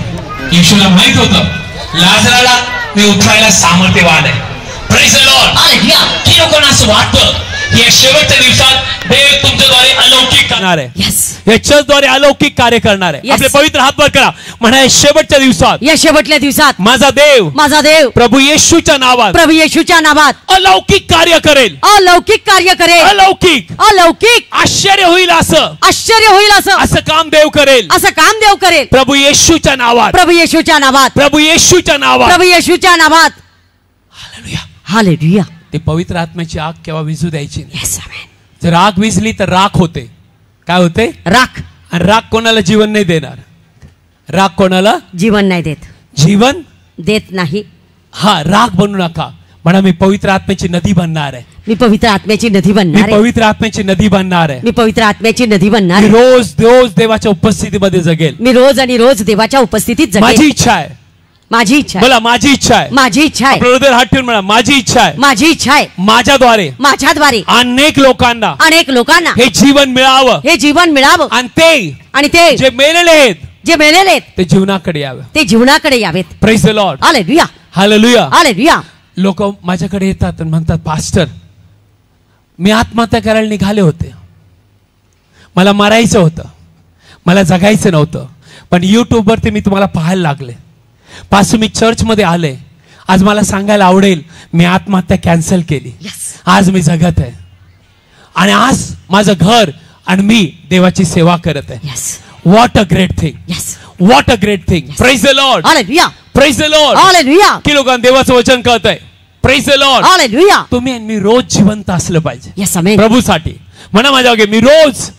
येशूला माहित होतं लाजराला मी उठवायला सामर्थ्यवान आहे. Praise the Lord. हालेलुया. की लोकांना असं वाटतं की या शेवटच्या दिवसात देव तुमच्याद्वारे अलौकिक करणार आहे. यस. या चर्चद्वारे अलौकिक कार्य करणार आहे. Yes. आपले पवित्र हात वर करा, म्हणा या शेवटच्या दिवसात, या शेवटल्या दिवसात माझा देव प्रभू येशूच्या नावात प्रभू येशूच्या नावात अलौकिक कार्य करेल. अलौकिक कार्य करेल. अलौकिक आश्चर्य होईल आश्चर्य होईल असं काम देव करेल. असं काम देव करेल. प्रभू येशूच्या नावात. प्रभू येशूच्या नावात. प्रभू येशूच्या नावात. प्रभू येशूच्या नावात. हालेलुया. हालेलुया. ते पवित्र आत्म्याची आग केव्हा विझू द्यायची नाही. Yes, amen. जर आग विझली तर राख होते. काय होते? राख. आणि राख कोणाला जीवन नाही देणार. राख कोणाला जीवन नाही देत. जीवन देत नाही. हा, राख बनू नका. म्हणा मी पवित्र आत्म्याची नदी बनणार आहे. मी पवित्र आत्म्याची नदी मी बनणार आहे. पवित्र आत्म्याची नदी बनणार आहे. मी पवित्र आत्म्याची नदी बनणार मी आहे. रोज रोज देवाच्या उपस्थितीमध्ये जगेल. मी रोज आणि रोज देवाच्या उपस्थितीत माझी जगेल. इच्छा आहे. माझी इच्छा आहे. बोला माझी इच्छा आहे. माझी इच्छा आहे. हृदय हात ठेवून म्हणा माझी इच्छा आहे. माझी इच्छा आहे. माझ्याद्वारे अनेक लोकांना हे जीवन मिळावं. हे जीवन मिळावं. आणि ते जे मेलेले आहेत ते जीवनाकडे यावे. ते जीवनाकडे यावेत. Praise the Lord. Hallelujah. Hallelujah. Hallelujah. लोक माझ्याकडे येतात आणि म्हणतात पास्टर मी आत्महत्या करायला निघाले होते, मला मरायचं होतं, मला जगायचं नव्हतं, पण युट्यूब वरती मी तुम्हाला पाहायला लागले. पासून मी चर्च मध्ये आले, आज मला सांगायला आवडेल मी आत्महत्या कॅन्सल केली. आज मी जगत आहे आणि आज माझं घर आणि मी देवाची सेवा करत आहे. What a great thing. What a great thing. Praise the Lord. Hallelujah. Praise the Lord. Hallelujah. की लोकांना देवाचं वचन कळत आहे. Praise the Lord. हालेलुया. तुम्ही आणि मी रोज जिवंत असलं पाहिजे. यस, आमेन. प्रभूसाठी म्हणा माझ्या मागे मी रोज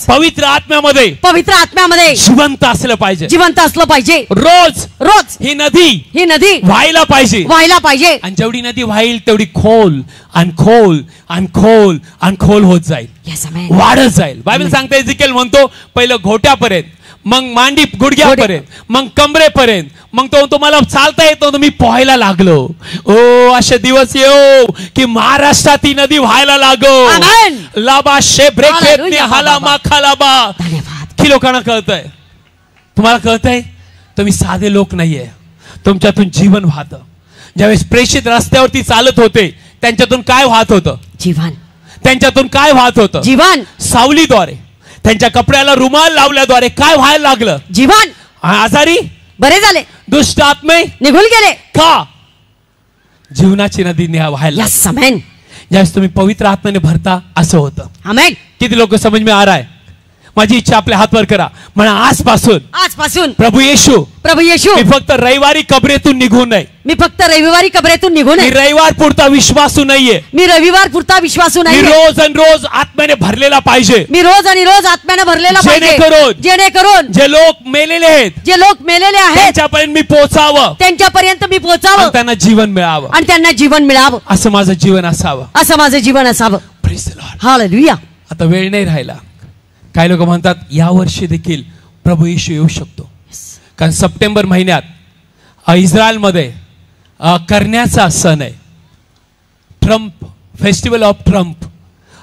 पवित्र आत्म्यामध्ये जिवंत असलं पाहिजे. रोज ही नदी व्हायला पाहिजे. आणि जेवढी नदी वाहील तेवढी खोल आणि खोल आणि खोल आणि खोल होत जाईल. यस, आमेन. वाढत जाईल. बायबल सांगते एजिकेल म्हणतो पहिलं घोट्यापर्यंत मग मांडी गुडघ्यापर्यंत, मग कमरेपर्यंत, मग तो तुम्हाला चालता येत नव्हतं, मी पोहायला लागलो. ओ असे दिवस येऊ की महाराष्ट्रात ही नदी व्हायला लागो. लाबा शेब्रेक हालामा खालाबा. की लोकांना कळतंय, तुम्हाला कळतंय तुम्ही साधे लोक नाहीये, तुमच्यातून जीवन वाहतं. ज्यावेळेस प्रेषित रस्त्यावरती चालत होते त्यांच्यातून काय वाहत होतं? जीवन. त्यांच्यातून काय वाहत होतं? जीवन. सावलीद्वारे, त्यांच्या कपड्याला रुमाल लावल्याद्वारे काय व्हायला लागलं? जीवन. आजारी बरे झाले, दुष्ट आत्मे निघून गेले. का? जीवनाची नदी व्हायला. आमेन. ज्यावेळेस तुम्ही पवित्र आत्म्याने भरता असं होतं. आमेन. किती लोक समज में आ रहा है? माझी इच्छा आपले हात वर करा, म्हणा आजपासून प्रभू येशू मी फक्त रविवारी कबरेतून निघू नये. मी फक्त रविवारी कबरेतून निघू नये. मी रविवार पुरता विश्वासू नाहीये. मी रविवार पुरता विश्वासू नाहीये. मी रोज आणि रोज आत्म्याने भरलेला पाहिजे. मी रोज आणि रोज आत्म्याने भरलेला पाहिजे. जेणेकरून जे लोक मेलेले आहेत, त्यांच्यापर्यंत मी पोहोचावं, त्यांच्यापर्यंत मी पोहोचावं, त्यांना जीवन मिळावं, आणि त्यांना जीवन मिळावं. असं माझं जीवन असावं, असं माझं जीवन असावं. Praise the Lord. हालेलुया. आता वेळ नाही राहिला. काही लोक म्हणतात या वर्षी देखील प्रभू येशू येऊ शकतो, कारण सप्टेंबर महिन्यात इस्रायलमध्ये करण्याचा सण आहे, ट्रम्प फेस्टिवल ऑफ ट्रम्प.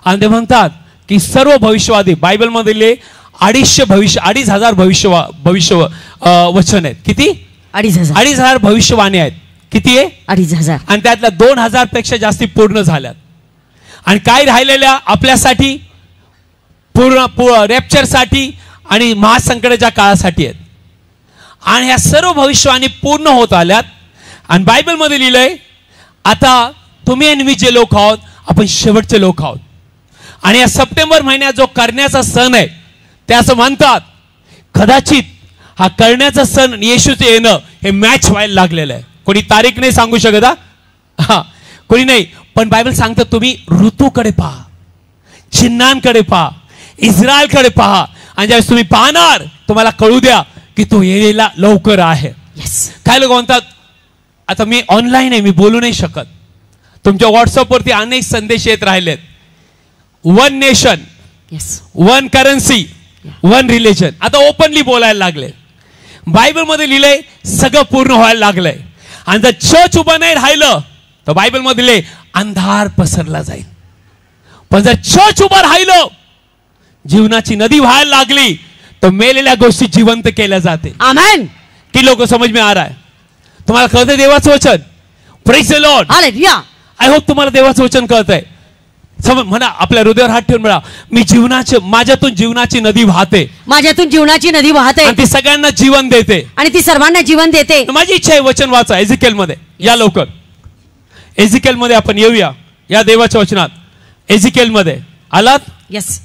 आणि ते म्हणतात की सर्व भविष्यवादी बायबल मधले 2,500 भविष्य वचन आहेत. किती? 2,500 भविष्यवाणी आहेत. किती आहे? 2,500. आणि त्यातल्या 2,000 पेक्षा जास्ती पूर्ण झाल्यात. आणि काय राहिलेल्या आपल्यासाठी पूर्ण रॅप्चरसाठी आणि महासंकटाच्या काळासाठी आहेत. आणि ह्या सर्व भविष्यवाणी पूर्ण होत आल्यात. आणि बायबल मध्ये लिहिलंय आता तुम्ही आणि मी जे लोक आहोत आपण शेवटचे लोक आहोत. आणि या सप्टेंबर महिन्यात जो करण्याचा सण आहे ते असं म्हणतात कदाचित हा करण्याचा सण येशूचे येणं हे मॅच व्हायला लागलेलं आहे. कोणी तारीख नाही सांगू शकत, हा कोणी नाही, पण बायबल सांगतं तुम्ही ऋतूकडे पहा, चिन्हांकडे पहा, इस्रायलकडे पहा, आणि ज्यावेळेस तुम्ही पाहणार तुम्हाला कळू द्या की तो येण्याला लवकर आहे. काय लोक म्हणतात आता मी ऑनलाईन आहे, मी बोलू नाही शकत. तुमच्या व्हॉट्सअपवरती अनेक संदेश येत राहिलेत. One nation, one currency, one religion. आता ओपनली बोलायला लागले. बायबल मध्ये लिहिलंय सगळं पूर्ण व्हायला लागलंय. आणि जर चर्च उभं नाही राहिलं तर बायबल मध्ये लिहिलंय अंधार पसरला जाईल. पण जर चर्च उभं राहिलं, जीवनाची नदी व्हायला लागली, तर मेलेल्या गोष्टी जिवंत केल्या जाते. आमेन. की लोक समज में आ रहा है? तुम्हाला कळतंय देवाचं वचन? Praise the Lord. Hallelujah. I hope तुम्हाला देवाचं वचन कळतंय. समज म्हणा, आपल्या हृदयावर हात ठेवून म्हणा, मी माझ्यातून जीवनाची नदी वाहते. माझ्यातून जीवनाची नदी वाहते. आणि ती सगळ्यांना जीवन देते. आणि ती सर्वांना जीवन देते. माझी इच्छा आहे वचन वाचा एजिकेल मध्ये. या लवकर एजिकेल मध्ये आपण येऊया. या देवाच्या वचनात एजिकेल मध्ये आलात? यस.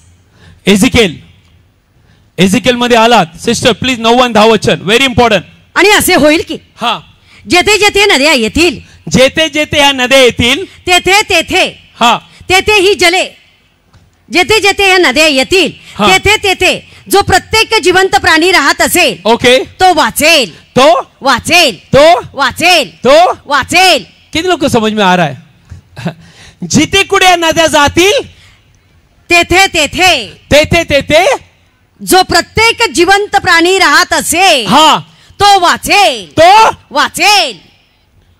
एजिकेल मध्ये आलात? सिस्टर प्लीज 9-10 वचन, व्हेरी इम्पॉर्टंट. आणि असे होईल की हा जेथे जेथे नद्या येतील, जेथे जेथे या नद्या येतील, तेथे तेथे हा तेथे ही जले, जेथे जेथे या नद्या येतील तेथे तेथे जो प्रत्येक जिवंत प्राणी राहत असेल, ओके, तो वाचेल, तो वाचेल, तो वाचेल, तो वाचेल. किती लोक समज में आ रहा है? जिथे कुठे नद्या जातील तेथे तेथे तेथे तेथे जो प्रत्येक जिवंत प्राणी राहत असेल, हा तो वाचेल, तो वाचेल.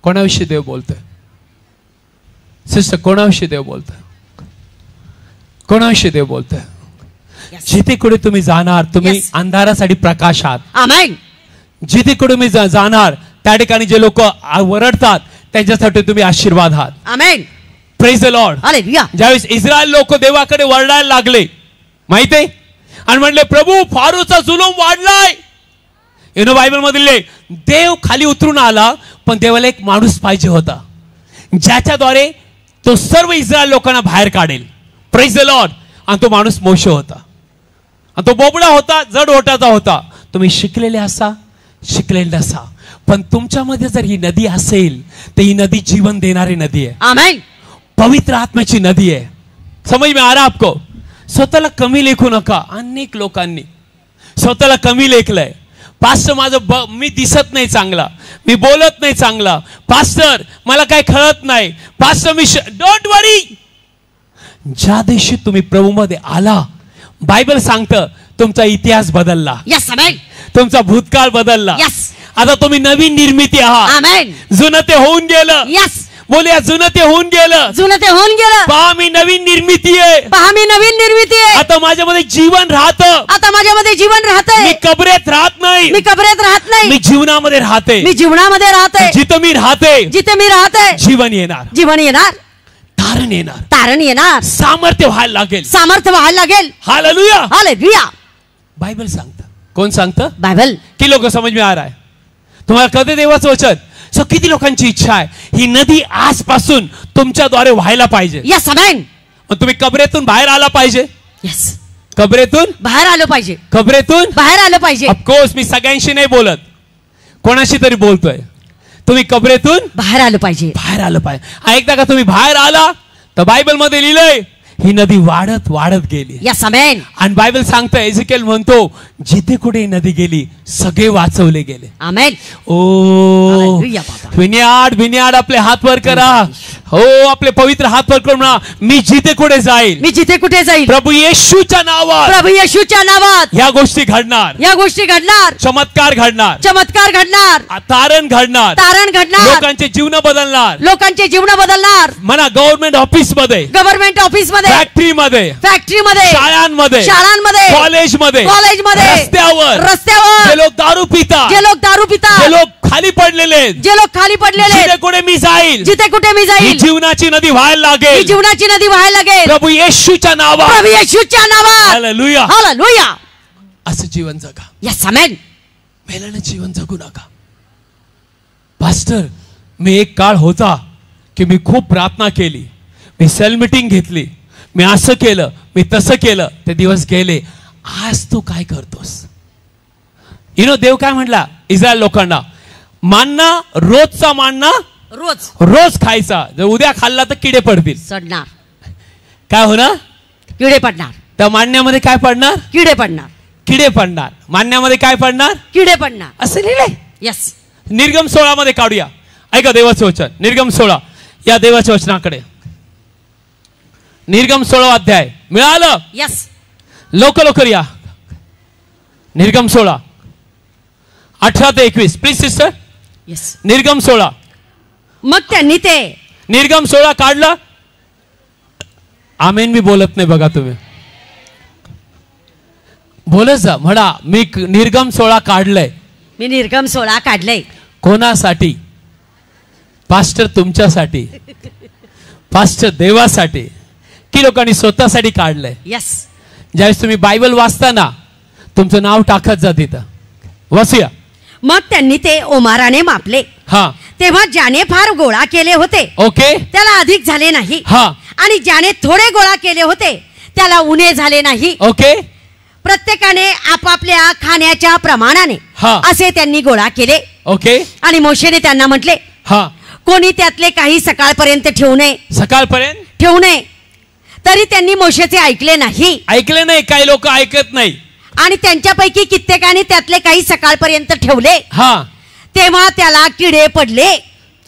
कोणाविषयी देव बोलतोय? सिस्टर कोणाविषयी देव बोलतोय? कोणाविषयी देव बोलतोय? जिथे कुठे तुम्ही जाणार, तुम्ही अंधारासाठी प्रकाश आहात. आमेन. जिथे कुठे तुम्ही जाणार त्या ठिकाणी जे लोक वरडतात त्यांच्यासाठी तुम्ही आशीर्वाद आहात. Amen. Praise the Lord. Hallelujah. ज्यावेळेस इस्रायल लोक देवाकडे वरडायला लागले माहितीये, आणि म्हणले प्रभू फारोचा जुलूम वाढलाय. बायबल मध्ये देव खाली उतरून आला, पण देवाला एक माणूस पाहिजे होता ज्याच्याद्वारे तो सर्व इस्रायल लोकांना बाहेर काढेल. Praise the Lord. आणि तो माणूस मोशे होता. आणि तो बोबडा होता, जड ओटाचा होता. तुम्ही शिकलेले असा, शिकलेले नसा, पण तुमच्यामध्ये जर ही नदी असेल तर ही नदी जीवन देणारी नदी आहे. आमेन. पवित्र आत्म्याची नदी आहे. समज में आ रहा आपको? स्वतःला कमी लेखू नका. अनेक लोकांनी स्वतःला कमी लेखलंय. पास्टर माझं मी दिसत नाही चांगला, मी बोलत नाही चांगला, पास्टर मला काय कळत नाही, पास्टर मी डोंट वरी. ज्या दिवशी तुम्ही प्रभूमध्ये आला, बायबल सांगतं तुमचा इतिहास बदलला. Yes amen. तुमचा भूतकाळ बदलला. आता तुम्ही नवीन निर्मिती आहात. आमेन. जुनं ते होऊन गेलं. बोलूया, जुनं ते होऊन गेलं. जुनं ते होऊन गेलं. पहा मी नवीन निर्मिती आहे. पहा मी नवीन निर्मिती आहे. आता माझ्यामध्ये जीवन राहतं. आता माझ्यामध्ये जीवन राहतंय. मी कबरेत राहत नाही. मी कबरेत राहत नाही. मी जीवनामध्ये राहते. मी जीवनामध्ये राहते. जिथं मी राहते, जिथे मी राहते, जीवन येणार. जीवन येणार. तारण येणार. तारण येणार. सामर्थ्य व्हायला लागेल. सामर्थ्य व्हायला लागेल. हालेलुया. हालेलुया. बायबल सांगतं. कोण सांगतं? बायबल. की लोक समज में आ रहा है तुम्हाला? कधी देवाचं वचन. सो किती लोकांची इच्छा आहे ही नदी आजपासून तुमच्याद्वारे व्हायला पाहिजे. Yes amen. मग तुम्ही कबरेतून बाहेर आला पाहिजे. यस. कबरेतून बाहेर आलं पाहिजे. कबरेतून बाहेर आलं पाहिजे. ऑफकोर्स मी सगळ्यांशी नाही बोलत, कोणाशी तरी बोलतोय. तुम्ही कबरेतून बाहेर आलं पाहिजे. बाहेर आलं पाहिजे. ऐकता का? तुम्ही बाहेर आला तर बायबल मध्ये लिहिलंय ही नदी वाढत वाढत गेली. Yes amen. आणि बायबल सांगतं, एझेकिएल म्हणतो जिथे कुठे नदी गेली सगळे वाचवले गेले. आमेन. ओ विनियाड आपले हात वर करा. हो, आपले पवित्र हात वर करून मी जिथे कुठे जाईल, मी जिथे कुठे जाईल, प्रभू येशूच्या नावात, प्रभू येशूच्या नावात या गोष्टी घडणार. या गोष्टी घडणार. चमत्कार घडणार. चमत्कार घडणार. तारण घडणार. तारण घडणार. लोकांचे जीवन बदलणार. लोकांचे जीवन बदलणार. म्हणा गव्हर्नमेंट ऑफिस मध्ये, गव्हर्नमेंट ऑफिस मध्ये, फॅक्टरी मध्ये, शाळांमध्ये, कॉलेज मध्ये, रस्त्यावर जे लोक दारू पिता, जे लोक खाली पडलेले, जिथे कुठे मी जाईल, जीवनाची नदी व्हायला लागेल. जीवनाची नदी व्हायला लागेल. प्रभू येशूच्या नावात, प्रभू येशूच्या नावात. हालेलुया. हालेलुया. असं जीवन जगा. Yes amen. मेल्यानं जीवन जगू नका. पास्टर, मी एक काळ होता की मी खूप प्रार्थना केली, मी सेल मीटिंग घेतली, मी असं केलं, मी तसं केलं, ते दिवस गेले. आज तू काय करतोस? देव काय म्हटला इस्रायल लोकांना? मान्ना, रोजचा मान्ना रोज खायचा. जर उद्या खाल्ला तर किडे पडतील. सडणार. काय होणार? किडे पडणार. त्या मान्यामध्ये काय पडणार? किडे पडणार. किडे पडणार. मान्यामध्ये काय पडणार? किडे पडणार. असं लिहिलंय. यस. निर्गम 16 मध्ये काढूया. ऐका देवाचं वचन. निर्गम 16 या देवाच्या वचनाकडे. निर्गम 16 अध्याय मिळालं? यस. लवकर या. निर्गम 16 18 ते 21 प्लीज सिस्टर. यस. निर्गम 16. मग त्यांनी ते निर्गम 16 काढलं. आमेन मी बोलत नाही बघा, तुम्ही बोलत जा. म्हणा मी निर्गम 16 काढलंय. मी निर्गम 16 काढलंय. कोणासाठी? पास्टर तुमच्यासाठी, पास्टर देवासाठी, की लोकांनी स्वतःसाठी काढलंय? यस. ज्यावेळेस तुम्ही बायबल वाचताना तुमचं नाव टाकत जा तिथं. वाचूया. मग त्यांनी ते ओमाराने मापले. हा. तेव्हा ज्याने फार गोळा केले होते, ओके, त्याला अधिक झाले नाही. हा. आणि ज्याने थोडे गोळा केले होते त्याला उणे झाले नाही. ओके. प्रत्येकाने आपापल्या खाण्याच्या प्रमाणाने असे त्यांनी गोळा केले. ओके. आणि मोशेने त्यांना म्हटले, हा, कोणी त्यातले काही सकाळपर्यंत ठेवू नये. सकाळपर्यंत ठेवू नये. तरी त्यांनी मोशेचे ऐकले नाही. ऐकले नाही. काही लोक ऐकत नाही. आणि त्यांच्यापैकी कित्येकाने त्यातले काही सकाळपर्यंत ठेवले. हा. तेव्हा त्याला किडे पडले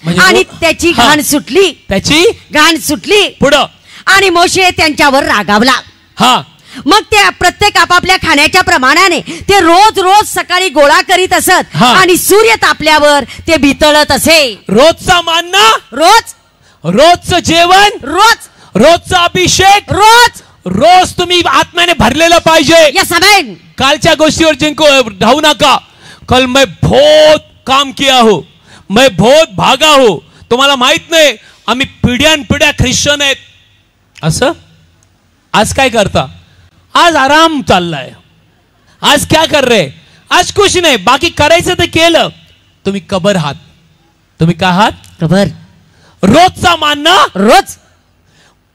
आणि त्याची घाण सुटली. त्याची घाण सुटली. पुढं. आणि मोशे त्यांच्यावर रागावला. हा. मग ते प्रत्येक आपापल्या खाण्याच्या प्रमाणाने ते रोज रोज सकाळी गोळा करीत असत. आणि सूर्य तापल्यावर ते बितळत असे. रोजचा मान्ना रोज, रोजचं जेवण रोज, रोजचा अभिषेक रोज, रोज तुम्ही आत्म्याने भरलेलं पाहिजे. Yes amen. कालच्या गोष्टीवर जिंको धावू नका. कल मैं बहुत काम किया हो, मैं बहुत भागा हो. तुम्हाला माहित नाही आम्ही पिढ्यानपिढ्या ख्रिश्चन आहेत असं. आज काय करता? आज आराम चाललाय. आज क्या कर रहे? आज कुछ नाही. बाकी करायचं ते केलं. तुम्ही कबर आहात. तुम्ही काय आहात? कबर. रोजचा मानना रोज.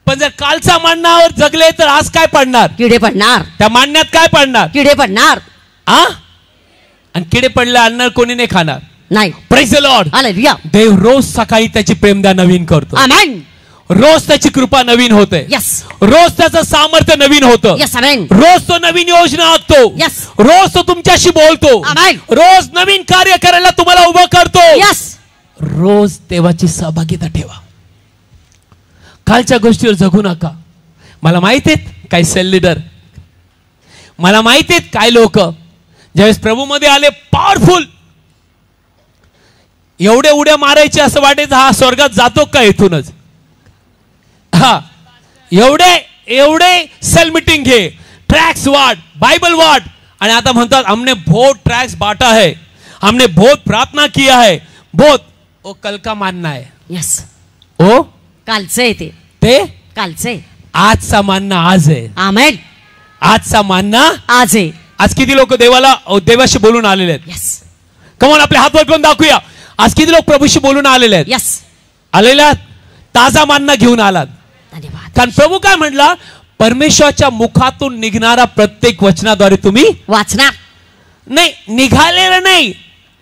पण जर कालचा माननावर जगले तर आज काय पडणार? किडे पडणार. त्या मानण्यात काय पडणार? किडे पडणार. आणि किडे पडले अन्न कोणी नाही खाणार. नाही. Praise the Lord. हालेलुया. देव रोज सकाळी त्याची प्रेमदा नवीन करतो. आमेन. रोज त्याची कृपा नवीन होते. यस. रोज त्याचं सामर्थ्य नवीन होतं. Yes amen. रोज तो नवीन योजना आखतो. यस. रोज तो तुमच्याशी बोलतो. आमेन. रोज नवीन कार्य करायला तुम्हाला उभं करतो. यस. रोज देवाची सहभागिता ठेवा. कालच्या गोष्टीवर जगू नका. मला माहित आहेत काही सेल लीडर, मला माहित आहेत काय लोक ज्यावेळेस प्रभू मध्ये आले पॉवरफुल, एवढे उड्या मारायचे असं वाटायचं हा स्वर्गात जातो का इथूनच. हा एवढे एवढे सेल मीटिंग घे, ट्रॅक्स वाट, बाइबल वाट, आणि आता म्हणतात हमने बहुत ट्रैक्स बांटा है, हमने बहुत प्रार्थना किया है, बहुत. ओ कल का मानना है. यस. ओ कालचं आहे ते कालचं आहे. आजचा मानना आज आहे. आमेन. आजचा मानना आज आहे. आज किती लोक देवाशी बोलून आलेले आहेत. यस. कमॉन आपले हात वर करून दाखवूया. आज किती लोक प्रभूशी बोलून आलेले आहेत. यस. आलेला ताजा मानना घेऊन आलात. धन्यवाद. कारण प्रभू काय म्हटला, परमेश्वराच्या मुखातून निघणारा प्रत्येक वचनाद्वारे तुम्ही वाचणार नाही, निघालेलं नाही.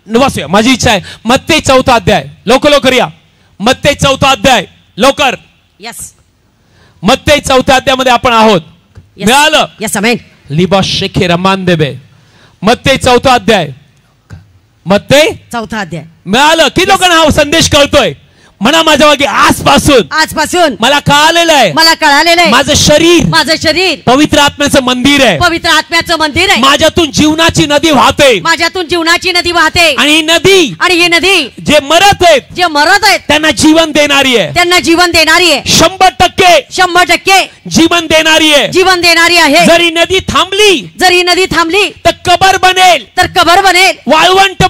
वाचूया, माझी इच्छा आहे. मत्ते 4 अध्याय, लवकर या. मत्ते 4 अध्याय लवकर. यस. मत्ते 4 अध्यायामध्ये आपण आहोत. मिळालं. Yes amen. लिबा शेखे रमान देबे. मत्ते 4 अध्याय. मत्ते 4 अध्याय मिळालं. किती लोकांना हा संदेश कळतोय? म्हणा माझ्या मागे आजपासून मला कळालेलं आहे माझं शरीर पवित्र आत्म्याचं मंदिर आहे. पवित्र आत्म्याचं मंदिर आहे. माझ्यातून जीवनाची नदी वाहते. माझ्यातून जीवनाची नदी वाहते. आणि ही नदी जे मरत आहेत त्यांना जीवन देणारी आहे. 100% जीवन देणारी आहे. जरी नदी थांबली तर कबर बनेल. वाळवंट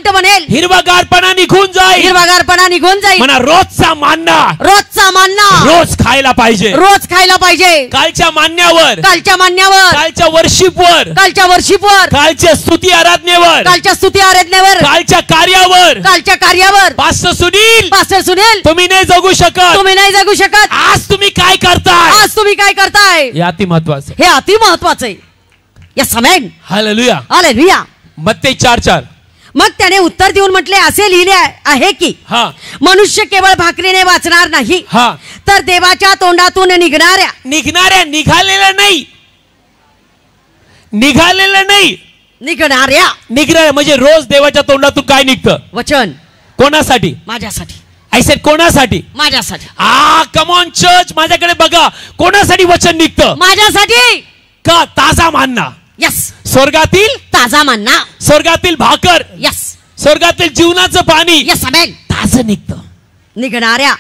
बनेल. हिरवागारपणा निघून जाईल. म्हणा रोजचा मानना रोज खायला पाहिजे. कालच्या मान्यावर, कालच्या वर्शिपवर, कालच्या स्तुती आराधनेवर, कालच्या कार्यावर. पास्टर सुनील तुम्ही नाही जगू शकत. आज तुम्ही काय करताय हे अति महत्वाचं आहे. Yes amen. हालेलुया. मत्ते 4:4. मग त्याने उत्तर देऊन म्हटले, असे लिहिले आहे की मनुष्य केवळ भाकरीने वाचणार नाही, तर देवाच्या तोंडातून निघणाऱ्या निघणाऱ्या म्हणजे रोज देवाच्या तोंडातून काय निघतं? वचन. कोणासाठी? माझ्यासाठी. आय सेड कोणासाठी? माझ्यासाठी. कम ऑन चर्च, माझ्याकडे बघा. कोणासाठी वचन निघतं? माझ्यासाठी. का? ताजा मानना. यस. स्वर्गातील ताजा मानना, स्वर्गातील भाकर. यस. स्वर्गातील जीवनाचं पाणी. Yes amen. ताजं निघतं. निघणाऱ्या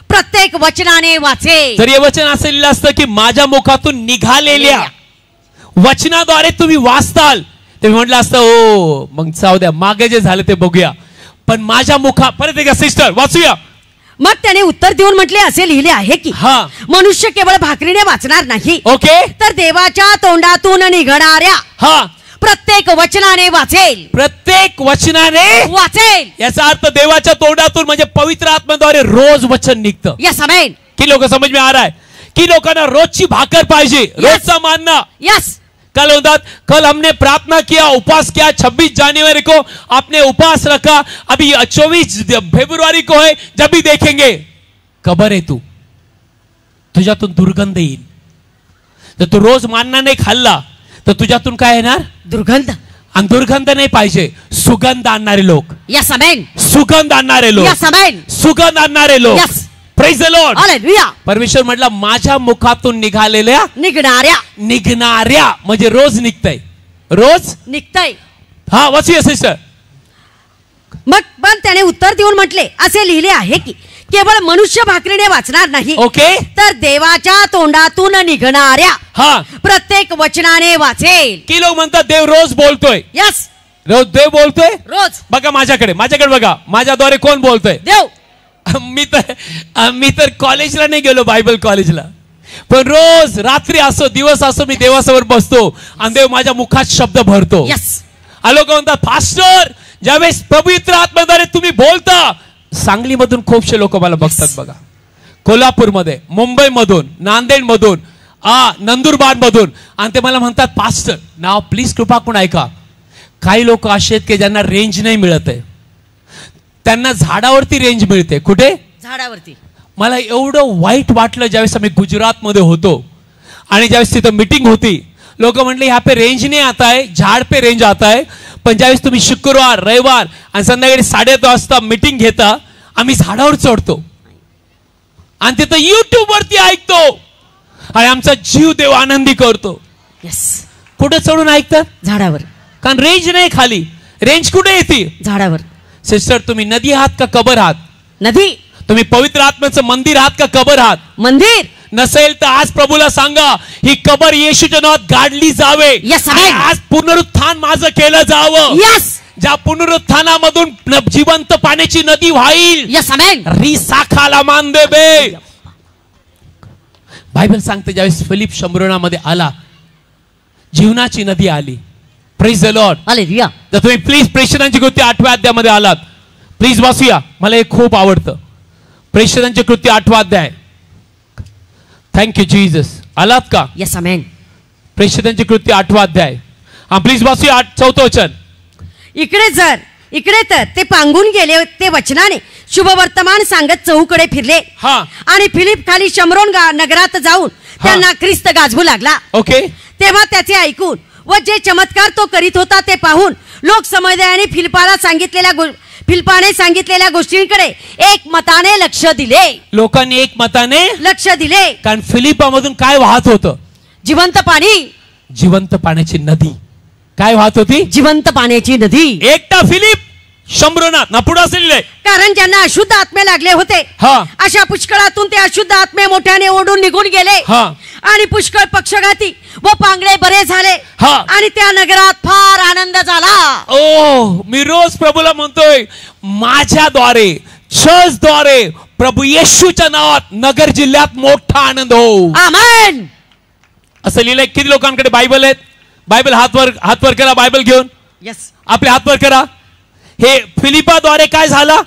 प्रत्येक वचनाने वाचे. तर हे वचन असं लिहिलं असतं की माझ्या मुखातून निघालेल्या वचनाद्वारे तुम्ही वाचताल. ते म्हटलं असतं ओ मग जाऊ द्या, मागे जे झाले ते बघूया, पण माझ्या परत एकदा सिस्टर वाचूया. मग त्याने उत्तर देऊन म्हटले, असे लिहिले आहे की मनुष्य केवळ भाकरीने वाचणार नाही, ओके, तर देवाच्या तोंडातून निघणाऱ्या प्रत्येक वचनाने वाचेल. याचा अर्थ देवाच्या तोंडातून म्हणजे पवित्र आत्म्याद्वारे रोज वचन निघतं. Yes amen. की लोक समज में आ रहा है की लोकांना रोजची भाकर पाहिजे, रोजचा मानना. यस. कल हमने प्रार्थना किया, उपवास किया. 26 जनवरी को आपने उपवास रखा. अभी 24 फरवरी को है, जब भी देखेंगे कबर है तुझ्यातून दुर्गंध येईल. तर तू रोज मानना नाही खाल्ला तर तुझ्यातून काय येणार? दुर्गंध. आणि दुर्गंध नाही पाहिजे, सुगंध आणणारे लोक. Yes amen. सुगंध आणणारे लोक. Yes amen. सुगंध आणणारे लोक. Yes. Praise the Lord. Hallelujah. परमेश्वर म्हटला माझ्या मुखातून निघणाऱ्या म्हणजे रोज निघतंय. वाचूया सिस्टर. मग पण त्याने उत्तर देऊन म्हटले, असे लिहिले आहे की केवळ मनुष्य भाकरीने वाचणार नाही, ओके, तर देवाच्या तोंडातून निघणाऱ्या प्रत्येक वचनाने वाचेल. की लोक म्हणतात देव रोज बोलतोय. यस. रोज देव बोलतोय. रोज. बघा माझ्याकडे बघा, माझ्याद्वारे कोण बोलतोय? देव. मी तर कॉलेजला नाही गेलो, बायबल कॉलेजला, पण रोज रात्री असो दिवस असो मी देवासमोर बसतो आणि देव माझ्या मुखात शब्द भरतो. यस. लोक म्हणतात फास्टर ज्यावेळेस पवित्र आत्म्याद्वारे तुम्ही बोलता. सांगलीमधून खूपशे लोक मला बघतात बघा, कोल्हापूरमध्ये, मुंबईमधून, नांदेडमधून, नंदुरबार मधून, आणि ते मला म्हणतात फास्टर नाव प्लीज कृपा करून ऐका. काही लोक असे आहेत की ज्यांना रेंज नाही मिळत आहे, त्यांना झाडावरती रेंज मिळते. कुठे? झाडावरती. मला एवढं वाईट वाटलं ज्यावेळेस आम्ही गुजरातमध्ये होतो आणि ज्यावेळेस तिथं मीटिंग होती, लोक म्हटले यहाँ पे रेंज नहीं आता है, झाड पे रेंज आता है. पण ज्यावेळेस तुम्ही शुक्रवार, रविवार आणि संध्याकाळी 8:30 वाजता मीटिंग घेता, आम्ही झाडावर चढतो आणि तिथं युट्यूब वरती ऐकतो आणि आमचा जीव देव आनंदी करतो. यस. कुठे चढून ऐकतात? झाडावर. कारण रेंज नाही खाली. रेंज कुठे येते? झाडावर. सिस्टर, तुम्ही नदी आहात का कबर आहात? नदी. तुम्ही पवित्र आत्म्याचं मंदिर आहात का कबर आहात? मंदिर. नसेल तर आज प्रभूला सांगा, ही कबर येशूच्या नावात गाडली जावे. आज पुनरुत्थान माझं केलं जावं. ज्या पुनरुत्थानामधून जिवंत पाण्याची नदी वाईल. रिसाखाला मान दे बे. बायबल सांगते ज्यावेळेस फिलिप शमरोनामध्ये आला, जीवनाची नदी आली. Praise the Lord. हालेलुया. तर तुम्ही प्लीज प्रेषितांची कृत्य 8व्या अध्यायामध्ये आलात, प्लीज वाचूया. मला हे खूप आवडतं. प्रेषितांची कृत्य 8वा अध्याय. Thank you Jesus. आलात का? Yes amen. प्रेषितांची कृत्य 8वा अध्याय. हा प्लीज वाचूया 4थं वचन. इकडे तर ते पांगून गेले ते वचनाने शुभवर्तमान सांगत चहूकडे फिरले. आणि फिलिप खाली शमरोन नगरात जाऊन त्यांना ख्रिस्त गाजवू लागला. ओके. तेव्हा त्याचे ऐकून व जे चमत्कार तो करीत होता ते पाहून लोक समुदायाने फिलिपाने सांगितलेल्या गोष्टींकडे एक मताने लक्ष दिले. लोकांनी एक मताने लक्ष दिले. कारण फिलिपामधून काय वाहत होतं? जिवंत पाणी. जिवंत पाण्याची नदी. काय वाहत होती? जिवंत पाण्याची नदी. एकटा फिलिप शमरोनात ना पुढे असलेले, कारण ज्यांना अशुद्ध आत्मे लागले होते अशा पुष्कळातून ते अशुद्ध आत्मे मोठ्याने ओढून निघून गेले. आणि पुष्कळ पक्षघाती व पांगळे बरे झाले. आणि त्या नगरात फार आनंद झाला. मी रोज प्रभूला म्हणतोय, माझ्याद्वारे चर्चद्वारे प्रभू येशूच्या नावात नगर जिल्ह्यात मोठा आनंद हो. आमेन. असं लिहिलंय. किती लोकांकडे बायबल आहेत? बायबल हातवर करा. बायबल घेऊन यस आपले हातवर करा. हे फिलिपाद्वारे काय झालं?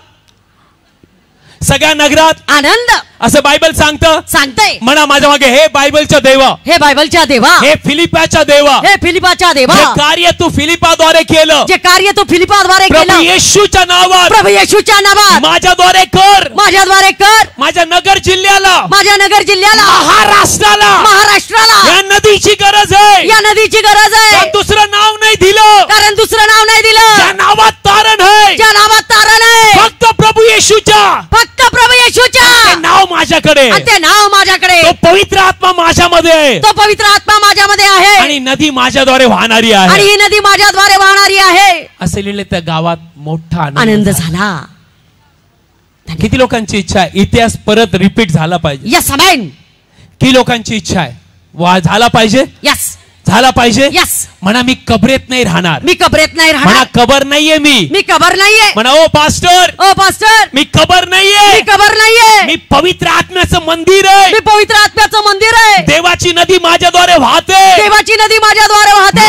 सगळ्या नगरात आनंद, असं बायबल सांगतंय. म्हणा माझ्या मागे, हे बायबलच्या देवा, हे बायबलच्या देवा, हे फिलिपाच्या देवा, हे फिलिपाच्या देवा, जे कार्य तू फिलिपाद्वारे केलं, जे कार्य तू फिलिपाद्वारे केलं, प्रभू येशूच्या नावात, प्रभू येशूच्या नावात माझ्याद्वारे कर. माझ्याद्वारे कर. माझ्या नगर जिल्ह्याला, माझ्या नगर जिल्ह्याला, महाराष्ट्राला या नदीची गरज आहे. या नदीची गरज आहे. दुसरं नाव नाही दिलं. कारण दुसरं नाव नाही दिलं. ज्या नावात तारण आहे, ज्या नावात तारण आहे, फक्त प्रभू येशूच्या, फक्त प्रभू येशूच्या. ते नाव माझ्याकडे, ते नाव माझ्याकडे. तो पवित्र आत्मा माझ्यामध्ये आहे. तो पवित्र आत्मा माझ्यामध्ये आहे. आणि नदी माझ्याद्वारे वाहणारी आहे. आणि ही नदी माझ्याद्वारे वाहणारी आहे. असे लिहिले. त्या गावात मोठा आनंद झाला. किती लोकांची इच्छा आहे इतिहास परत रिपीट झाला पाहिजे? Yes amen. किती लोकांची इच्छा आहे झाला पाहिजे? यस झाला पाहिजे. यस. म्हणा मी कबरेत नाही राहणार. मी कबरेत नाही राहणार. म्हणा कबर नाहीये मी कबर नाहीये. म्हणा ओ पास्टर मी कबर नाहीये. मी कबर नाहीये. मी पवित्र आत्म्याचं मंदिर आहे. मी पवित्र आत्म्याचं मंदिर आहे. देवाची नदी माझ्याद्वारे वाहते. देवाची नदी माझ्याद्वारे वाहते.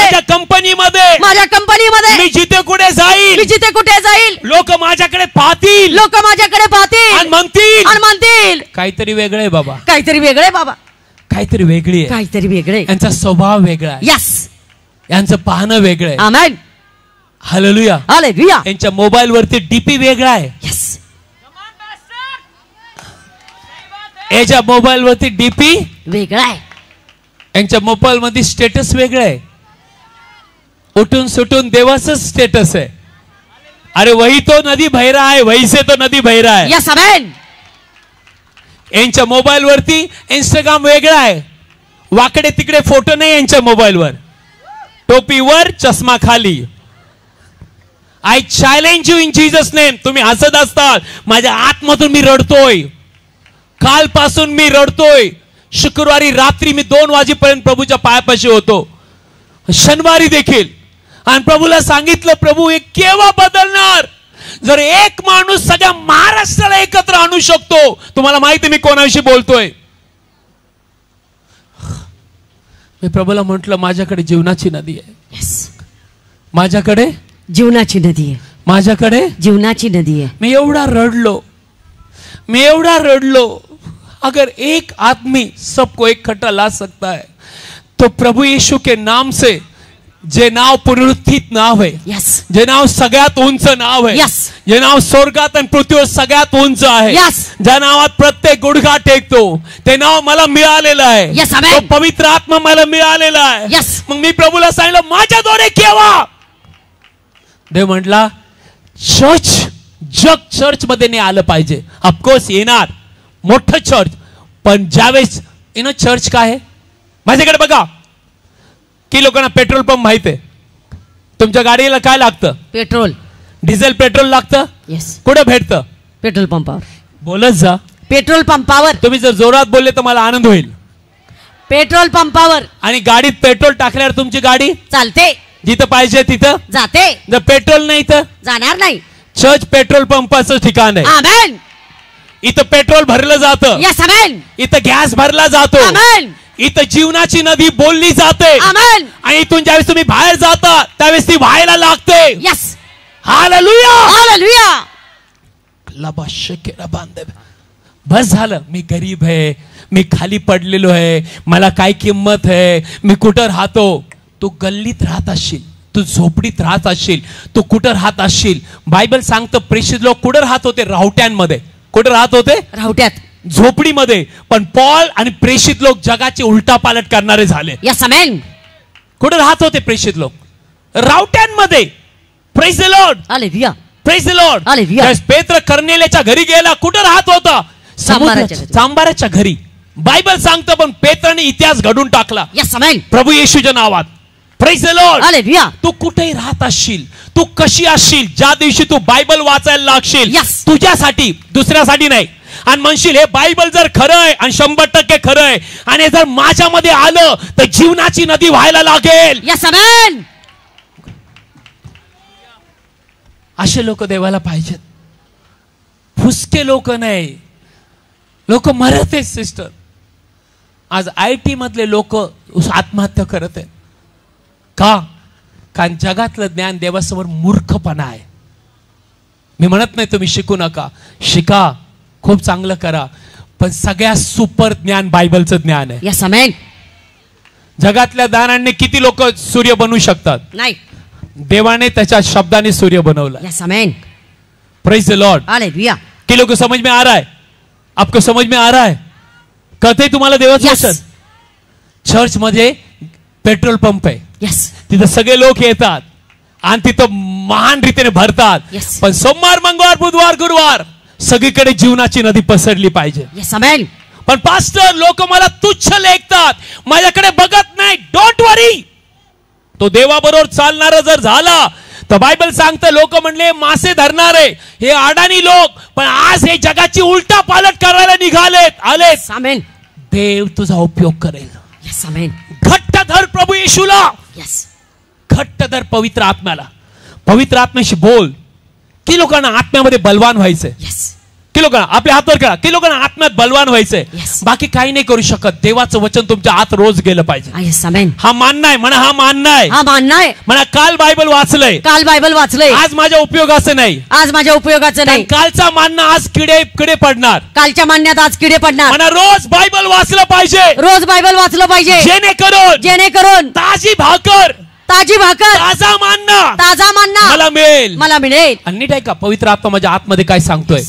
माझ्या कंपनीमध्ये मी जिथे कुठे जाईल, लोक माझ्याकडे पाहतील. आणि म्हणतील काहीतरी वेगळं आहे बाबा. काहीतरी वेगळे. यांचा स्वभाव वेगळा आहे. यस. यांचं पाहणं वेगळं आहे. आमेन. हालेलुया. हालेलुया. यांच्या मोबाईल वरती डीपी वेगळा आहे. यस. याच्या मोबाईल वरती डीपी वेगळा आहे. यांच्या मोबाईल मध्ये स्टेटस वेगळं आहे. उठून सुटून देवाचं स्टेटस आहे. अरे वही तो नदी बह रहा है, वही से तो नदी बह रहा है. Yes amen. यांच्या मोबाईल वरती इंस्टाग्राम वेगळा आहे. वाकडे तिकडे फोटो नाही यांच्या मोबाईलवर. टोपीवर चष्मा खाली. I challenge you in Jesus name. तुम्ही हसत असतात, माझ्या आतमधून मी रडतोय. कालपासून मी रडतोय. शुक्रवारी रात्री मी 2 वाजेपर्यंत प्रभूच्या पायापाशी होतो. शनिवारी देखील. आणि प्रभूला सांगितलं, प्रभू हे केव्हा बदलणार? जर एक माणूस सगळ्या महाराष्ट्राला एकत्र आणू शकतो. तुम्हाला माहिती मी कोणाविषयी बोलतोय. मी प्रभूला म्हटलं, माझ्याकडे जीवनाची नदी आहे. यस. माझ्याकडे जीवनाची नदी आहे. माझ्याकडे जीवनाची नदी आहे. मी एवढा रडलो. अगर एक आदमी सबको इकट्ठा ला सकता है तो प्रभु यीशु के नाम से, जे नाव पुनरुत्थित नाव आहे. यस. जे नाव सगळ्यात उंच नाव आहे. यस. जे नाव स्वर्गात आणि पृथ्वीवर सगळ्यात उंच आहे. यस. ज्या नावात प्रत्येक गुडघा टेकतो, ते नाव मला मिळालेलं आहे. यस. तो पवित्र आत्मा मला मिळालेला आहे. यस. मग मी प्रभूला सांगितलं, माझ्याद्वारे केव्हा? देव म्हटला, चर्च मध्ये नाही आलं पाहिजे. ऑफकोर्स येणार मोठं चर्च, पण ज्यावेळेस चर्च काय आहे? माझ्याकडे बघा. की लोकांना पेट्रोल पंप माहित आहे. तुमच्या गाडीला काय लागतं? पेट्रोल. डिझेल पेट्रोल लागतं. येस. कुठे भेटतं? पेट्रोल पंपावर. बोलत जा. पेट्रोल पंपावर. तुम्ही जर जोरात बोलले तर मला आनंद होईल. पेट्रोल पंपावर. आणि गाडीत पेट्रोल टाकल्यावर तुमची गाडी चालते, जिथं पाहिजे तिथं जाते. जर पेट्रोल नाही तर जाणार नाही. चर्च पेट्रोल पंपाचं ठिकाण आहे. आमेन. इथं पेट्रोल भरलं जातं. Yes amen. इथं गॅस भरला जातो. आमेन. इथं जीवनाची नदी बोलली जाते. आमेन. आणि इथून ज्यावेळेस तुम्ही बाहेर जाता त्यावेळेस ती व्हायला लागते. यस. हालेलुया. हालेलुया. बस झालं. मी गरीब आहे, मी खाली पडलेलो आहे, मला काय किंमत आहे, मी कुठं राहतो. तू गल्लीत राहत असशील, तू झोपडीत राहत असशील, तू कुठं राहत असशील. बायबल सांगतं प्रेषित लोक कुठं राहत होते? रावट्यांमध्ये. कुठं राहत होते? रावट्यात, झोपडीमध्ये. पण पॉल आणि प्रेषित लोक जगाची उलटापालट करणारे झाले. Yes amen. कुठं राहत होते प्रेषित लोक? रावट्यांमध्ये. Praise the Lord. Hallelujah. Praise the Lord. Hallelujah. पेत्र कर्नेल्याच्या घरी गेला. कुठं राहत होता? चांबाराच्या घरी. बायबल सांगतं पण पेत्राने इतिहास घडून टाकला. Yes amen. प्रभू येशूच्या नावात. Praise the Lord. हालेलुया. तू कुठेही राहत असशील, तू कशी असशील, ज्या दिवशी तू बायबल वाचायला लागशील, Yes. तुझ्यासाठी, दुसऱ्यासाठी नाही, आणि म्हणशील हे बायबल जर खरं आहे आणि 100% खरं आहे आणि जर माझ्यामध्ये आलं तर जीवनाची नदी व्हायला लागेल. Yes amen. असे लोक देवाला पाहिजेत. फुसके लोक नाही. लोक मरत आहेत सिस्टर. आज IT मधले लोक आत्महत्या करत आहेत. का? कारण जगातलं ज्ञान देवासमोर मूर्खपणा आहे. मी म्हणत नाही तुम्ही शिकू नका, शिका, खूप चांगलं करा, पण सगळ्यात सुपर ज्ञान बायबलचं ज्ञान आहे. Yes amen. जगातल्या दानांनी किती लोक सूर्य बनवू शकतात? नाही. देवाने त्याच्या शब्दाने सूर्य बनवला. Yes amen. Praise the Lord. Hallelujah. कि लोग समझ में आ रहा है? आपको समझ में आ रहा है? कळतंय तुम्हाला देवाचं वचन? चर्च मध्ये पेट्रोल पंप आहे. यस. तिथं सगळे लोक येतात आणि तिथं महान रीतीने भरतात. Yes. पण सोमवार, मंगळवार, बुधवार, गुरुवार सगळीकडे जीवनाची नदी पसरली पाहिजे. Yes amen. पण पास्टर लोक मला तुच्छ लेखतात, माझ्याकडे बघत नाही. डोंट वरी. तो देवाबरोबर चालणारा जर झाला तर बायबल सांगतं लोक म्हणले मासे धरणारे हे अडाणी लोक, पण आज हे जगाची उलटा पालट करायला निघालेत. आलेत. आमेन. देव तुझा उपयोग करेल. Yes amen. घट्ट धर प्रभू येशूला. यस. घट्ट धर पवित्र आत्म्याला. पवित्र आत्म्याशी बोल. की लोकांना आत्म्यामध्ये बलवान व्हायचंय. यस. की लोकांना आपल्या हातावर करा, की लोकांना आत्म्यात बलवान व्हायचंय. Yes. बाकी काही नाही करू शकत. देवाचं वचन तुमच्या आत रोज गेलं पाहिजे. Yes amen. हा मानना आहे म्हणा, हा मानना आहे. हा मानना आहे म्हणा. काल बायबल वाचलंय, काल बायबल वाचलंय, आज माझ्या उपयोगाचं नाही, आज माझ्या उपयोगाचं नाही. कालचा मानना आज किडे पडणार. कालच्या मान्यात आज किडे पडणार. म्हणा रोज बायबल वाचलं पाहिजे. रोज बायबल वाचलं पाहिजे. जेणेकरून ताजी भाकर, ताजी भाकर, ताजा मानना मला मिळेल. मला मिळेल. आणि नीट आहे का? पवित्र आत्मा माझ्या आतमध्ये काय सांगतोय?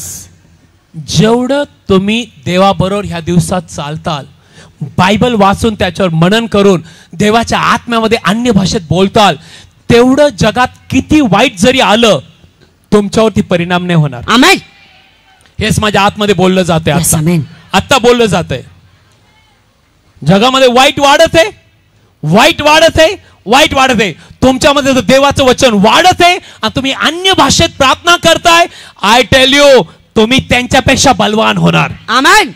जेवढं तुम्ही देवाबरोबर ह्या दिवसात चालताल, बायबल वाचून त्याच्यावर मनन करून देवाच्या आत्म्यामध्ये अन्य भाषेत बोलताल, तेवढं जगात किती वाईट जरी आलं तुमच्यावरती परिणाम नाही होणार. आमेन. हेच माझ्या आतमध्ये बोललं जाते. Yes, amen. आता बोललं जात आहे. जगामध्ये वाईट वाढत आहे, वाईट वाढत आहे, वाईट वाढत आहे. तुमच्यामध्ये देवाचं वचन वाढत आहे आणि तुम्ही अन्य भाषेत प्रार्थना करताय. आय टेल यू, तुम्ही त्यांच्यापेक्षा बलवान होणार. आमेन.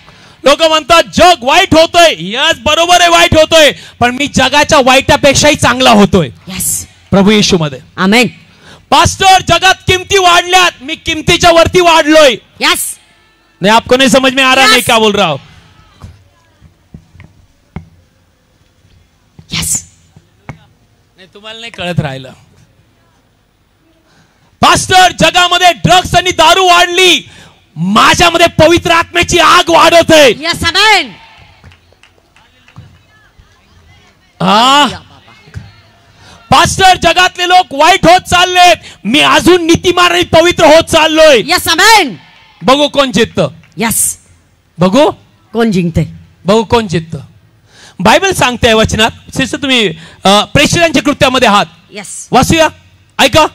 लोक म्हणतात जग वाईट होतोय. यस, बरोबर आहे, वाईट होतोय, पण मी जगाच्या वाईटापेक्षाही चांगला होतोय. यस. प्रभू येशू मध्ये. आमेन. पास्टर जगात किमती वाढल्यात, मी किमतीच्या वरती वाढलोय. यस. नहीं, आपको नहीं समझ में आ रहा? मैं क्या बोल रहा हूं? यस. नाही, तुम्हाला नाही कळत राहिलं. पास्टर जगामध्ये ड्रग्स आणि दारू वाढली, माझ्यामध्ये पवित्र आत्म्याची आग वाढत आहे. Yes amen. पास्टर जगातले लोक वाईट होत चाललेत, मी अजून नीतिमान आणि पवित्र होत चाललोय. Yes amen. बघू कोण जिंकतं. यस. बघू कोण जिंकते. बघू कोण जिंकतं. बायबल सांगते वचनात. शिष्य तुम्ही प्रेषितांच्या कृत्यामध्ये आहात. यस. वाचूया, ऐका,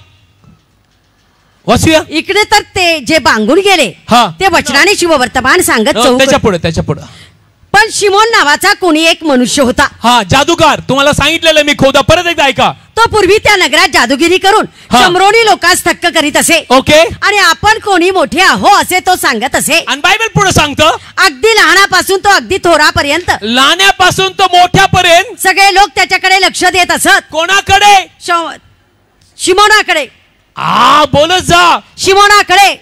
वाचूया. इकडे तर ते जे बांगून गेले हा. ते वचनाने शिववर्तमान सांगत त्याच्या पुढे पण शिमोन नावाचा कोणी एक मनुष्य होता. हा, जादूगार. तुम्हाला सांगितलेलं मी खोदा. परत एकदा ऐका. तो पूर्वी त्या नगरात जादूगिरी करून शंभरोनी लोकांस थक्क करीत असे. ओके. आणि आपण कोणी मोठे आहो असे तो सांगत असे. आणि बायबल पुढे सांगतं, अगदी लहानापासून तो अगदी थोरापर्यंत, लहानापासून तो मोठ्यापर्यंत सगळे लोक त्याच्याकडे लक्ष देत असत. कोणाकडे? शिमोनाकडे. बोलत जा. शिमोनाकडे.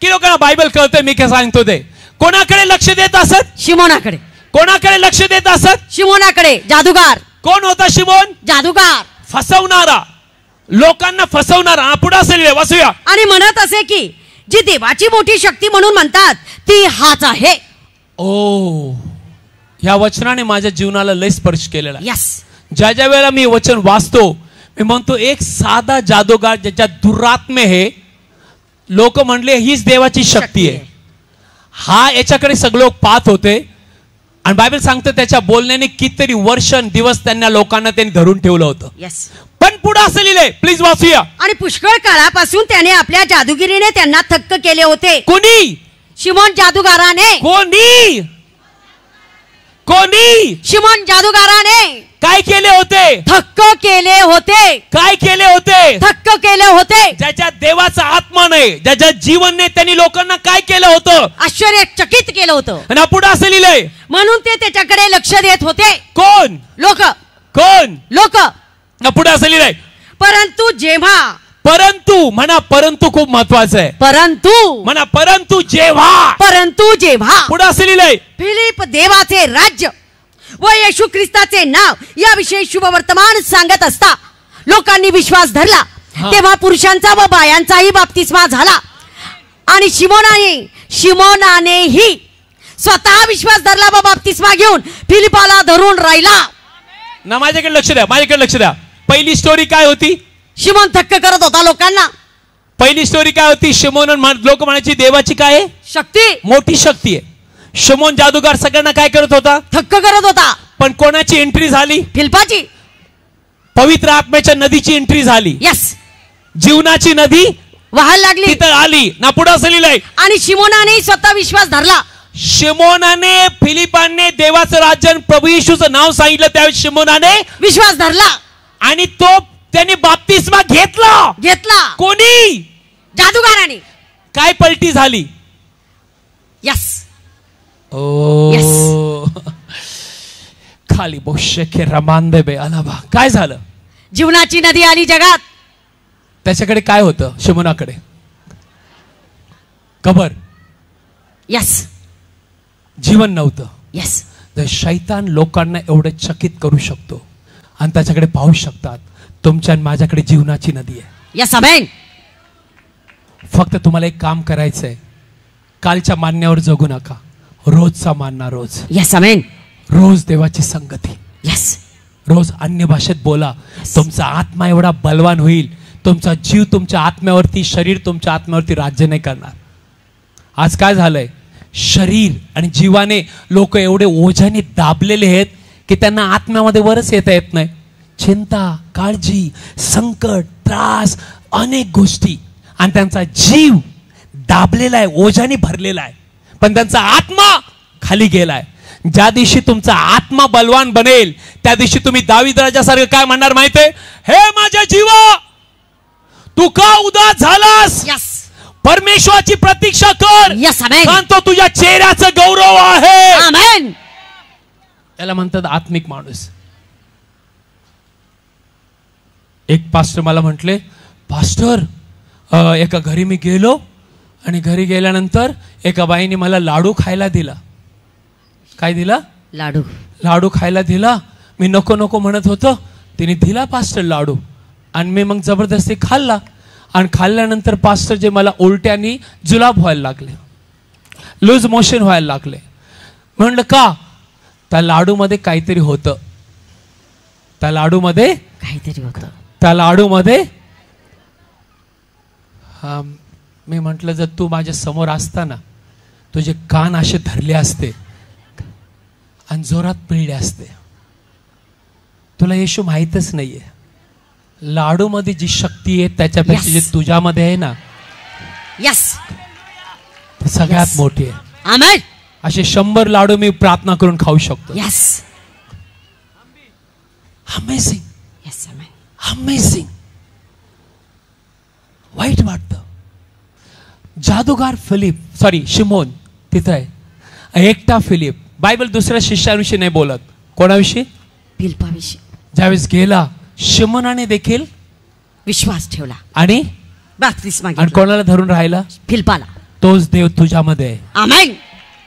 की लोकांना बायबल कळतंय मी काय सांगतो ते. कोणाकडे लक्ष देत असत? शिमोनाकडे. कोणाकडे लक्ष देत असत? शिमोनाकडे. जादूगार. कोण होता शिमोन? जादूगार. फसवणारा, लोकांना फसवणारा. पुढे असेल, वाचूया. आणि म्हणत असे की जी देवाची मोठी शक्ती म्हणून म्हणतात ती हाच आहे. ह्या वचनाने माझ्या जीवनाला लय स्पर्श केलेला. यस. ज्या ज्या वेळेला मी वचन वाचतो मी म्हणतो एक साधा जादूगार ज्याच्या दुरात्मे हे लोक म्हणले हीच देवाची शक्ती आहे. हा याच्याकडे सगळे लोक पाहत होते. आणि बायबल सांगतं त्याच्या बोलण्याने कितीतरी वर्ष दिवस त्यांना लोकांना त्यांनी धरून ठेवलं होतं. यस. पण पुढे असं लिहिलंय, प्लीज वाचूया. आणि पुष्कळ काळापासून त्याने आपल्या जादूगिरीने त्यांना थक्क केले होते. कोणी? शिमोन जादूगाराने. कोणी? कोणी? शिमोन जादूगाराने. काय केले होते? थक्क केले होते. काय केले होते? थक्क केले होते. ज्याच्या देवाचा आत्मा नाही, ज्याच्या जीवनने त्यांनी लोकांना काय केलं होतं? आश्चर्यचकित केलं होतं. आणि पुढे असं लिहिलंय, म्हणून ते त्याच्याकडे लक्ष देत होते. कोण? लोक. कोण? लोक. पुढे असं लिहिलंय, परंतु जेव्हा. परंतु म्हणा, परंतु खूप महत्वाचं आहे. परंतु म्हणा, परंतु जेव्हा. परंतु जेव्हा. पुढे असं लिहिलंय, फिलिप देवाचे राज्य व येशू ख्रिस्ताचे नाव याविषयी शुभ वर्तमान सांगत असता लोकांनी विश्वास धरला. तेव्हा पुरुषांचा व बायांचाही बाप्तिस्मा झाला. आणि शिमोनानेही स्वतः विश्वास धरला व बाप्तिस्मा घेऊन फिलिपाला धरून राहिला. ना माझ्याकडे लक्ष द्या, माझ्याकडे लक्ष द्या. पहिली स्टोरी काय होती? शिमोन थक्क करत होता लोकांना. पहिली स्टोरी काय होती? शिमोन लोक म्हणायची देवाची काय आहे? शक्ती. मोठी शक्ती आहे. शिमोन जादूगार सगळ्यांना काय करत होता? थक्क करत होता. पण कोणाची एंट्री झाली? फिलिपाची. पवित्र आत्म्याच्या नदीची एंट्री झाली. यस. जीवनाची नदी वाहायला लागली. तिथं आली ना. पुढे असं लिहिलंय, आणि शिमोनाने स्वतः विश्वास धरला. शिमोनाने फिलिपाने देवाचं राज्य प्रभू येशूचं नाव सांगितलं त्यावेळी शिमोनाने विश्वास धरला. आणि तो त्याने बाप्तिस्मा घेतला. कोणी? जादूगाराने. काय पलटी झाली? यस. खाली बोशे रमांदे बे अलाबा. काय झालं? जीवनाची नदी आली जगात. त्याच्याकडे काय होतं? शिमोनाकडे कबर. यस. जीवन नव्हतं. यस. तर शैतान लोकांना एवढे चकित करू शकतो आणि त्याच्याकडे पाहू शकतात. तुमच्या माझ्याकडे जीवनाची नदी आहे. Yes amen. फक्त तुम्हाला एक काम करायचंय, कालच्या मान्यावर जगू नका. रोजचा मानना रोज. Yes amen. रोज देवाची संगती. यस. रोज अन्य भाषेत बोला. तुमचा आत्मा एवढा बलवान होईल, तुमचा जीव तुमच्या आत्म्यावरती, शरीर तुमच्या आत्म्यावरती राज्य नाही करणार. आज काय झालंय? शरीर आणि जीवाने लोक एवढे ओझ्याने दाबलेले आहेत की त्यांना आत्म्यामध्ये वरच येता येत नाही. चिंता, काळजी, संकट, त्रास, अनेक गोष्टी, आणि त्यांचा जीव दाबलेला आहे, ओझ्याने भरलेला आहे, पण त्यांचा आत्मा खाली गेलाय. ज्या दिवशी तुमचा आत्मा बलवान बनेल त्या दिवशी तुम्ही दावीद राजासारखं काय म्हणणार माहितीये? हे माझ्या जीवा, तू का उदास झालास? यस. परमेश्वराची प्रतीक्षा कर. Yes amen. कारण तो तुझ्या चेहऱ्याचा गौरव आहे. आमेन. त्याला म्हणतात आत्मिक माणूस. एक पास्टर मला म्हटले, पास्टर एका घरी मी गेलो आणि घरी गेल्यानंतर एका बाईने मला लाडू खायला दिला. काय दिला? लाडू. लाडू खायला दिला. मी नको नको म्हणत होतो, तिने दिला पास्टर लाडू आणि मी मग जबरदस्ती खाल्ला. आणि खाल्ल्यानंतर पास्टर जे मला उलट्यानी जुलाब व्हायला लागले, लूज मोशन व्हायला लागले. म्हणलं का? त्या लाडूमध्ये काहीतरी होतं. त्या लाडूमध्ये काहीतरी होतं. त्या लाडूमध्ये मी म्हटलं, जर तू माझ्या समोर असताना तुझे कान असे धरले असते आणि जोरात पिळले असते. तुला येशू माहीतच नाहीये. लाडूमध्ये जी शक्ती आहे त्याच्यापेक्षा जे तुझ्यामध्ये आहे ना, यस, ती सगळ्यात मोठी आहे. आमेन. असे 100 लाडू मी प्रार्थना करून खाऊ शकतो. Yes. Amazing. Yes amen. Amazing. वाईट वाटतं. जादूगार फिलिप, सॉरी शिमोन तिथं आहे. एकटा फिलिप. बायबल दुसऱ्या शिष्याविषयी नाही बोलत. कोणाविषयी? फिलिपाविषयी. ज्यावेळेस गेला शिमोनाने देखील विश्वास ठेवला आणि बपतिस्मा आणि घेतला. कोणाला धरून राहिला? फिलिपाला. तोच देव तुझ्यामध्ये आहे. आमेन.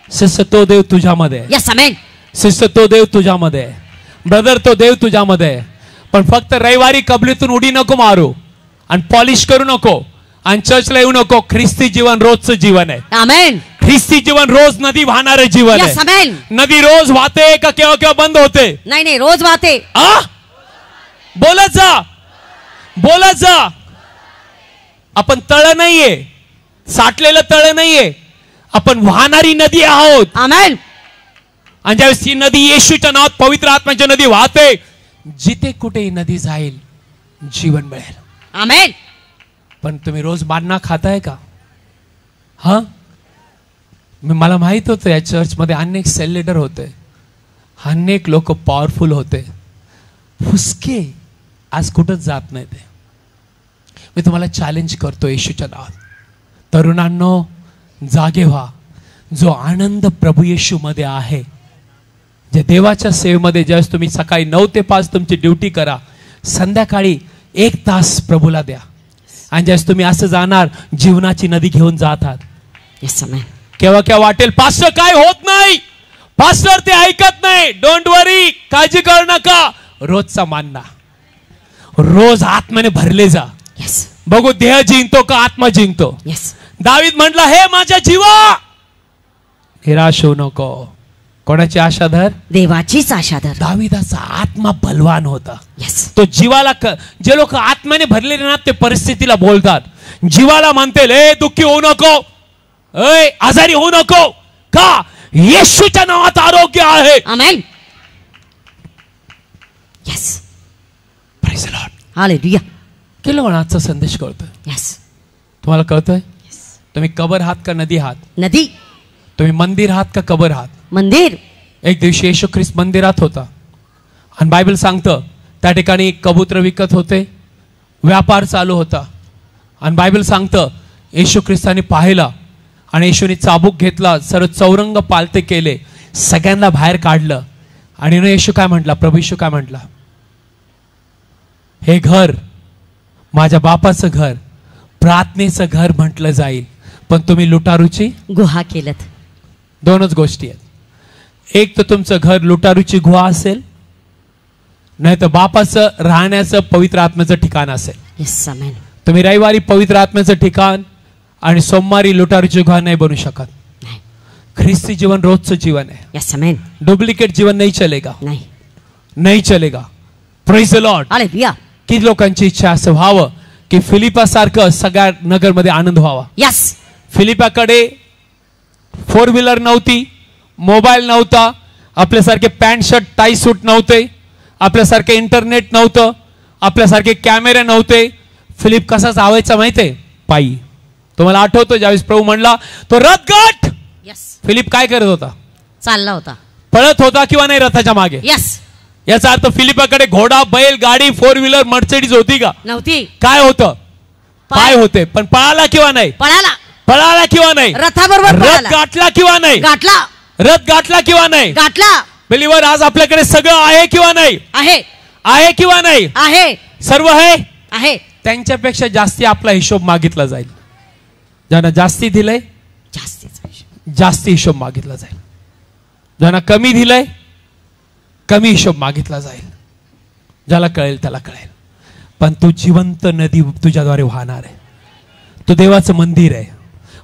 सिस्टर तो देव तुझ्यामध्ये आहे. Yes amen. सिस्टर तो देव तुझ्यामध्ये आहे. ब्रदर तो देव तुझ्यामध्ये आहे. पण फक्त रविवारी कबलीतून उडी नको मारू आणि पॉलिश करू नको आणि चर्चला येऊ नको. ख्रिस्ती जीवन रोजचं जीवन आहे. आमेन. ख्रिस्ती जीवन रोज नदी वाहणारे जीवन यस आहे. आमेन. नदी रोज वाहते का केव्हा केव्हा बंद होते? नाही नाही, रोज वाहते. बोलत जा, बोलत जा. आपण तळ नाहीये, साठलेलं तळ नाहीये, आपण वाहणारी नदी आहोत. आमेन. आणि ज्यावेळेस ही नदी येशूच्या नावात पवित्र आत्म्याची नदी वाहते, जिथे कुठे ही नदी जाईल जीवन मिळेल. आमेन. पण तुम्ही रोज मान्ना खाताय का? हा, मला माहित होतं या चर्चमध्ये अनेक सेल लीडर होते, अनेक लोक पॉवरफुल होते, फुसके आज कुठंच जात नाही. ते मी तुम्हाला चॅलेंज करतो येशूच्या नावात. तरुणांनो जागे व्हा. जो आनंद प्रभू येशू मध्ये आहे, जे देवाच्या सेवेमध्ये, ज्यावेळेस तुम्ही सकाळी 9 ते 5 तुमची ड्युटी करा, संध्याकाळी 1 तास प्रभूला द्या. आणि ज्यावेळेस तुम्ही असं जाणार, जीवनाची नदी घेऊन जात आहात. यस आमेन. केव्हा केव्हा वाटेल पास्टर काय होत नाही, पास्टर ते ऐकत नाही. डोंट वरी, काळजी करू नका. रोजचा मानना, रोज आत्म्याने भरले जा. यस. बघू देह जिंकतो का आत्मा जिंकतो. यस. दावीद म्हटला, हे माझ्या जीवा निराश होऊ नको. कोणाची आशा धर? देवाचीच आशा धर. दावीदाचा आत्मा बलवान होता. यस. तो जीवाला जे लोक आत्म्याने भरलेले ना ते परिस्थितीला बोलतात. जीवाला म्हणतील, ए दुःखी होऊ नको, ए आजारी होऊ नको, का येशूच्या नावात आरोग्य आहे. Amen. Yes. Praise the Lord. Hallelujah. केलं म्हणा आजचा संदेश कळतोय? यस. तुम्हाला कळतोय? तुम्ही कबर आहात का नदी आहात? नदी. तुम्ही मंदिर आहात का कबर आहात? मंदिर. एक दिवशी येशू ख्रिस्त मंदिरात होता आणि बायबल सांगतं त्या ठिकाणी कबूतर विकत होते, व्यापार चालू होता. आणि बायबल सांगतं येशू ख्रिस्ताने पाहिला आणि येशूने चाबूक घेतला, सर्व चौरंग पालते केले, सगळ्यांना बाहेर काढलं. आणि येशू काय म्हटला? प्रभू येशू काय म्हटला? हे घर माझ्या बापाचं घर, प्रार्थनेचं घर म्हटलं जाईल, पण तुम्ही लुटारूची गुहा केलत. दोनच गोष्टी आहेत. एक तर तुमचं घर लुटारूची गुहा असेल, नाही तर बापाचं राहण्याचं पवित्र आत्म्याचं ठिकाण असेल. Yes amen. तुम्ही रविवारी पवित्र आत्म्याचं ठिकाण आणि सोमवारी लुटारूची गुहा नाही बनू शकत. ख्रिस्ती जीवन रोजचं जीवन आहे. Yes amen. डुप्लिकेट जीवन नहीं चलेगा. नाही, नहीं चलेगा. Praise the Lord. हालेलुया. किती लोकांची इच्छा असं व्हावं की फिलिपासारखं सगळ्या नगरमध्ये आनंद व्हावा. यस. फिलिपाकडे 4 व्हीलर नव्हती, मोबाईल नव्हता, आपल्यासारखे पॅन्ट शर्ट टाई सूट नव्हते, आपल्यासारखे इंटरनेट नव्हतं, आपल्यासारखे कॅमेरे नव्हते. फिलिप कसा जावायचा माहितीये? पायी. तुम्हाला आठवतं ज्यावेळेस प्रभू म्हणला तो रथ गाठ, यस, फिलिप काय करत होता? चालला होता. पळत होता किंवा नाही रथाच्या मागे? यस. याचा अर्थ फिलिपाकडे घोडा, बैल, गाडी, 4 व्हीलर, मर्सिडीज होती का? नव्हती. काय होतं? पाय होते. पण पळाला किंवा नाही? पळाला. पळाला किंवा नाही? रथाबरोबर रथ गाठला किंवा नाही? गाठला. रथ गाठला किंवा नाही? गाठला. बिलीवर आज आपल्याकडे सगळं आहे किंवा नाही? आहे. आहे किंवा नाही? आहे. सर्व आहे. आहे. त्यांच्यापेक्षा जास्ती आपला हिशोब मागितला जाईल. ज्यांना जास्ती दिलंय जास्ती हिशोब मागितला जाईल. ज्यांना कमी दिलंय कमी हिशोब मागितला जाईल. ज्याला कळेल त्याला कळेल. पण तू जिवंत नदी तुझ्याद्वारे वाहणार आहे. तू देवाचं मंदिर आहे.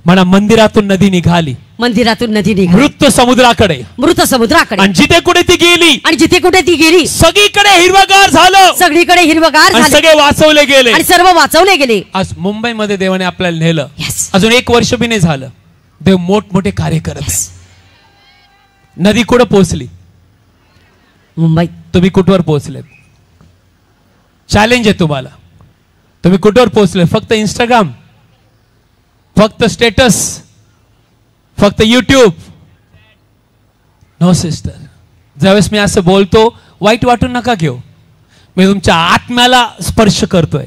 म्हणा मंदिरातून नदी निघाली. मंदिरातून नदी निघाली मृत समुद्राकडे. मृत समुद्राकडे. आणि जिथे कुठे ती गेली, आणि जिथे कुठे ती गेली सगळीकडे हिरवगार झालं. सगळीकडे हिरवगार झालं. सगळे वाचवले गेले. आणि सर्व वाचवले गेले. आज मुंबईमध्ये देवाने आपल्याला नेलं. अजून 1 वर्ष बी नाही झालं, देव मोठमोठे कार्य करत आहे. नदी कुठं पोहोचली? मुंबईत. तुम्ही कुठवर पोहोचलेत? चॅलेंज आहे तुम्हाला. तुम्ही कुठवर पोहोचले? फक्त इंस्टाग्राम, फक्त स्टेटस, फक्त यूट्यूब, नो सिस्टर, ज्यावेळेस मी असं बोलतो वाईट वाटून नका घेऊ. मी तुमच्या आत्म्याला स्पर्श करतोय,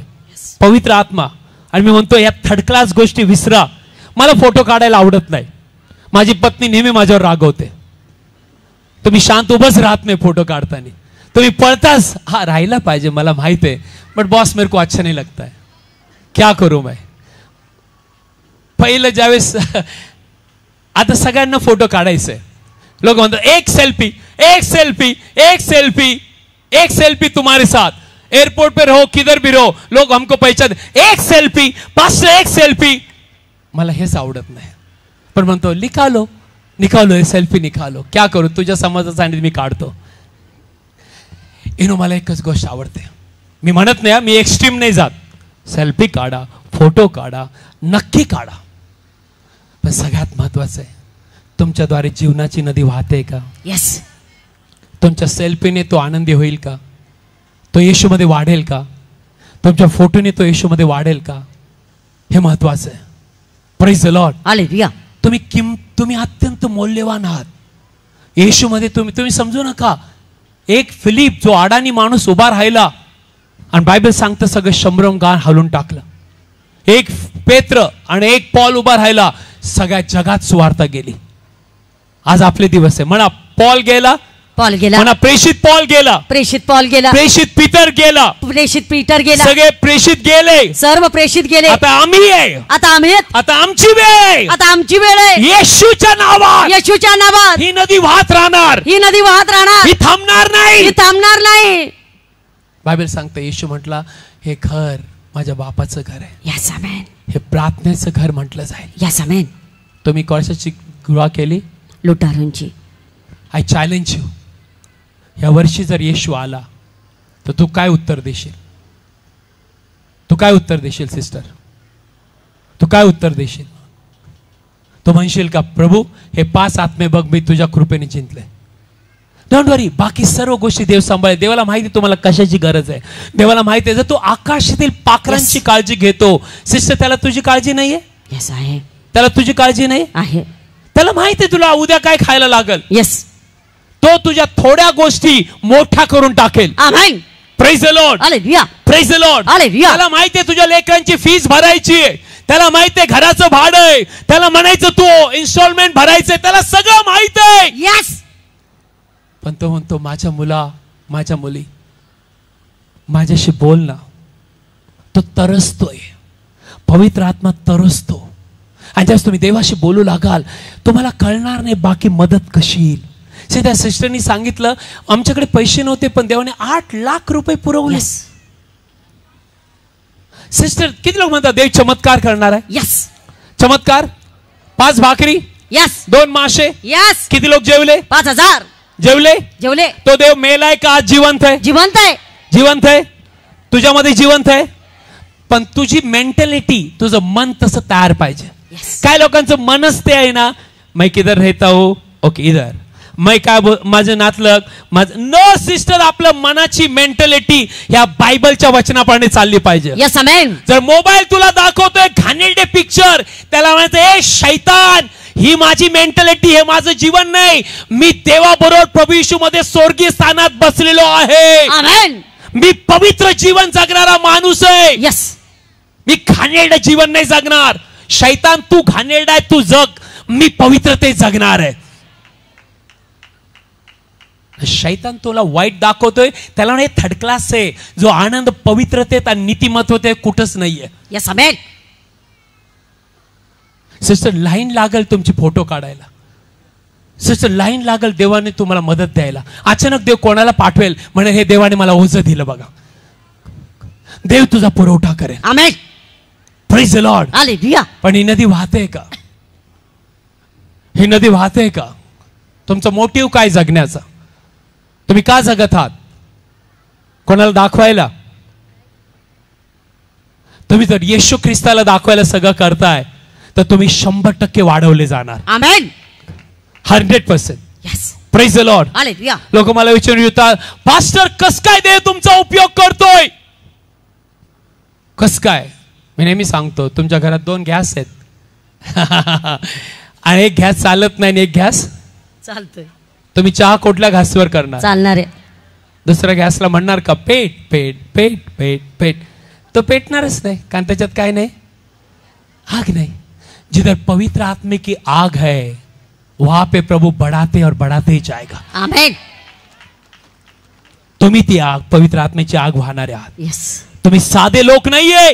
पवित्र आत्मा. आणि मी म्हणतो या थर्ड क्लास गोष्टी विसरा. मला फोटो काढायला आवडत नाही. माझी पत्नी नेहमी माझ्यावर रागवते, तुम्ही शांत उभंच राहत नाही फोटो काढताना, तुम्ही पळताच. हा राहिला पाहिजे मला माहित आहे, बट बॉस मेरे को अच्छा नहीं लगता है, क्या करू मैं. पहिलं ज्यावेळेस आता सगळ्यांना फोटो काढायचंय, लोक म्हणतात एक सेल्फी एक सेल्फी एक सेल्फी एक सेल्फी तुम्हारे साथ, एयरपोर्ट पे रहो किधर भी रहो लोग हमको पहचान, एक सेल्फी पास्टर एक सेल्फी. मला हेच आवडत नाही, पण म्हणतो निकालो सेल्फी निकालो. क्या करू, तुझ्या समाजासाठी मी काढतो. मला एकच गोष्ट आवडते. मी म्हणत नाही, मी एक्स्ट्रीम नाही जात. सेल्फी काढा, फोटो काढा, नक्की काढा, पण सगळ्यात महत्वाचं आहे तुमच्याद्वारे जीवनाची नदी वाहते का. यस. तुमच्या सेल्फीने तो आनंदी होईल का, तो येशूमध्ये वाढेल का, तुमच्या फोटोने तो येशूमध्ये वाढेल का, हे महत्वाचं आहे. Praise the Lord. हालेलुया. तुम्ही अत्यंत मौल्यवान आहात येशूमध्ये. तुम्ही समजू नका. एक फिलिप जो अडाणी माणूस उभा राहिला आणि बायबल सांगतं सगळं शंभरम गाण हलून टाकलं. एक पेत्र आणि एक पॉल उभा राहिला, सगळ्या जगात सुवार्ता गेली. आज आपले दिवस आहे. म्हणा पॉल गेला, म्हणा प्रेषित पॉल गेला, प्रेषित पॉल गेला, प्रेषित पीटर गेला, प्रेषित पीटर गेला, सगळे प्रेषित गेले, सर्व प्रेषित गेले. आता आम्ही आहे, आता आमची वेळ आहे, आता आमची वेळ आहे. येशूच्या नावात ही नदी वाहत राहणार, ही नदी वाहत राहणार, ही थांबणार नाही, ही थांबणार नाही. बायबल सांगते येशू म्हटला हे घर माझ्या बापाचं घर आहे. Yes amen. हे प्रार्थनेचं घर म्हटलं जाईल. Yes amen. तुम्ही कशाची गृहा केली? लुटारूंची. आय चॅलेंज यू, या वर्षी जर येशू आला तर तू काय उत्तर देशील? तू काय उत्तर देशील सिस्टर? तू काय उत्तर देशील? तू म्हणशील का प्रभू हे 5 आत्मे बघ मी तुझ्या कृपेने जिंकले. डोंट वरी, बाकी सर्व गोष्टी देव सांभाळेल. देवाला माहिती तुम्हाला कशाची गरज आहे. देवाला माहिती आहे जर तू आकाशातील पाखरांची काळजी घेतो सिस्टर, त्याला तुझी काळजी नाहीये? यस आहे. त्याला तुझी काळजी नाही आहे. त्याला माहिती आहे तुला उद्या काय खायला लागेल. यस. तो तुझ्या थोड्या गोष्टी मोठ्या करून टाकेल. Amen. Praise the Lord. Hallelujah. Praise the Lord. Hallelujah. त्याला माहिती आहे तुझ्या लेकरांची फीस भरायची आहे, त्याला माहिती आहे घराचं भाडं आहे, त्याला म्हणायचं तू इन्स्टॉलमेंट भरायचंय, त्याला सगळं माहित आहे. यस. पण तो म्हणतो माझ्या मुला माझ्या मुली माझ्याशी बोल ना. तो तरसतोय, पवित्र आत्मा तरसतो. आणि ज्यावेळेस तुम्ही देवाशी बोलू लागाल तुम्हाला कळणार नाही बाकी मदत कशी येईल. त्या सिस्टरनी सांगितलं आमच्याकडे पैसे नव्हते पण देवाने 8 लाख रुपये पुरवले. सिस्टर किती लोक म्हणतात देव चमत्कार करणार आहे? यस. चमत्कार. 5 भाकरी, यस. 2 मासे, यस. किती लोक जेवले? 5000 जेवले. तो देव मेलाय का आज जिवंत आहे? जिवंत आहे. जिवंत आहे. तुझ्यामध्ये जिवंत आहे, पण तुझी मेंटॅलिटी तुझं मन तसं तयार पाहिजे. काय लोकांचं मनच ते आहे ना, मैं किधर रहता हूं, ओके इधर, मैं काय माझं नातलग नो सिस्टर. आपलं मनाची मेंटॅलिटी या बायबलच्या वचनाप्रमाणे चालली पाहिजे. Yes amen. जर मोबाईल तुला दाखवतोय घाणेरडे पिक्चर, त्याला म्हणायचं ए शैतान, ही माझी मेंटॅलिटी, हे माझं जीवन नाही. मी देवाबरोबर प्रभू येशू मध्ये स्वर्गीय स्थानात बसलेलो आहे. आमेन. मी पवित्र जीवन जगणारा माणूस आहे. यस. मी घाणेरडं जीवन नाही जगणार. शैतान तू घाणेरडा आहे, तू जग, मी पवित्रते जगणार आहे. शैतान तुला वाईट दाखवतोय, त्याला म्हणे थर्ड क्लास आहे. जो आनंद पवित्रतेत आणि नीतिमत्वते कुठंच नाहीये. Yes amen. सिस्टर लाईन लागल तुमची फोटो काढायला. सिस्टर लाईन लागल देवाने तुम्हाला मदत द्यायला. अचानक देव कोणाला पाठवेल म्हणे हे देवाने मला ओझं दिलं बघा. देव तुझा पुरवठा करेल. Amen. Praise the Lord. Hallelujah. पण ही नदी वाहते का? ही नदी वाहते का? तुमचा मोटिव्ह काय जगण्याचा? तुम्ही का जगत आहात? कोणाला दाखवायला? तुम्ही जर येशू ख्रिस्ताला दाखवायला सगळं करताय तर तुम्ही 100% वाढवले जाणार. आमेन. 100%. Yes. Praise the Lord. Hallelujah. लोक मला विचारून येतात पास्टर कस काय देव तुमचा उपयोग करतोय? कस काय? मी नेहमी सांगतो तुमच्या घरात 2 गॅस आहेत आणि एक गॅस चालत नाही आणि एक गॅस चालतोय. तुम्ही चहा कुठल्या घासवर करणार? चालणार आहे. दुसऱ्या गॅसला म्हणणार का पेट पेट पेट पेट पेट? तो पेटणारच नाही, कारण त्याच्यात काय नाही, आग नाही. जिधर पवित्र आत्मा की आग है वहां पे प्रभु बढ़ाते और बढ़ाते ही जाएगा. आमेन. तुम्ही ती आग, पवित्र आत्म्याची आग वाहणारे आहात. यस. तुम्ही साधे लोक नाहीये.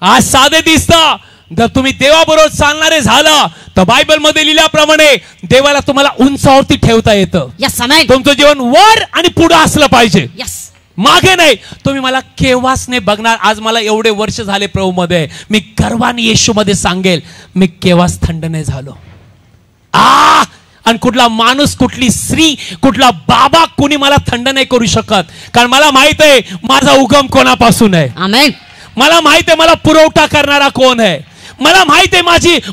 आज साधे दिसता, जर तुम्ही देवाबरोबर चालणारे झाला तर बायबल मध्ये लिहिल्याप्रमाणे देवाला तुम्हाला उंचावरती ठेवता येतं. यस. आमेन. तुमचं जीवन वर आणि पुढे असलं पाहिजे, यस, मागे नाही. तुम्ही मला केव्हाच नाही बघणार. आज मला एवढे वर्ष झाले प्रभू मध्ये, मी गर्वाने येशू मध्ये सांगेल, मी केव्हाच थंड नाही झालो. आणि कुठला माणूस, कुठली स्त्री, कुठला बाबा कोणी मला थंड नाही करू शकत, कारण मला माहित आहे माझा उगम कोणापासून आहे. आमेन. मला माहित आहे मला पुरवठा करणारा कोण आहे. मला माहित आहे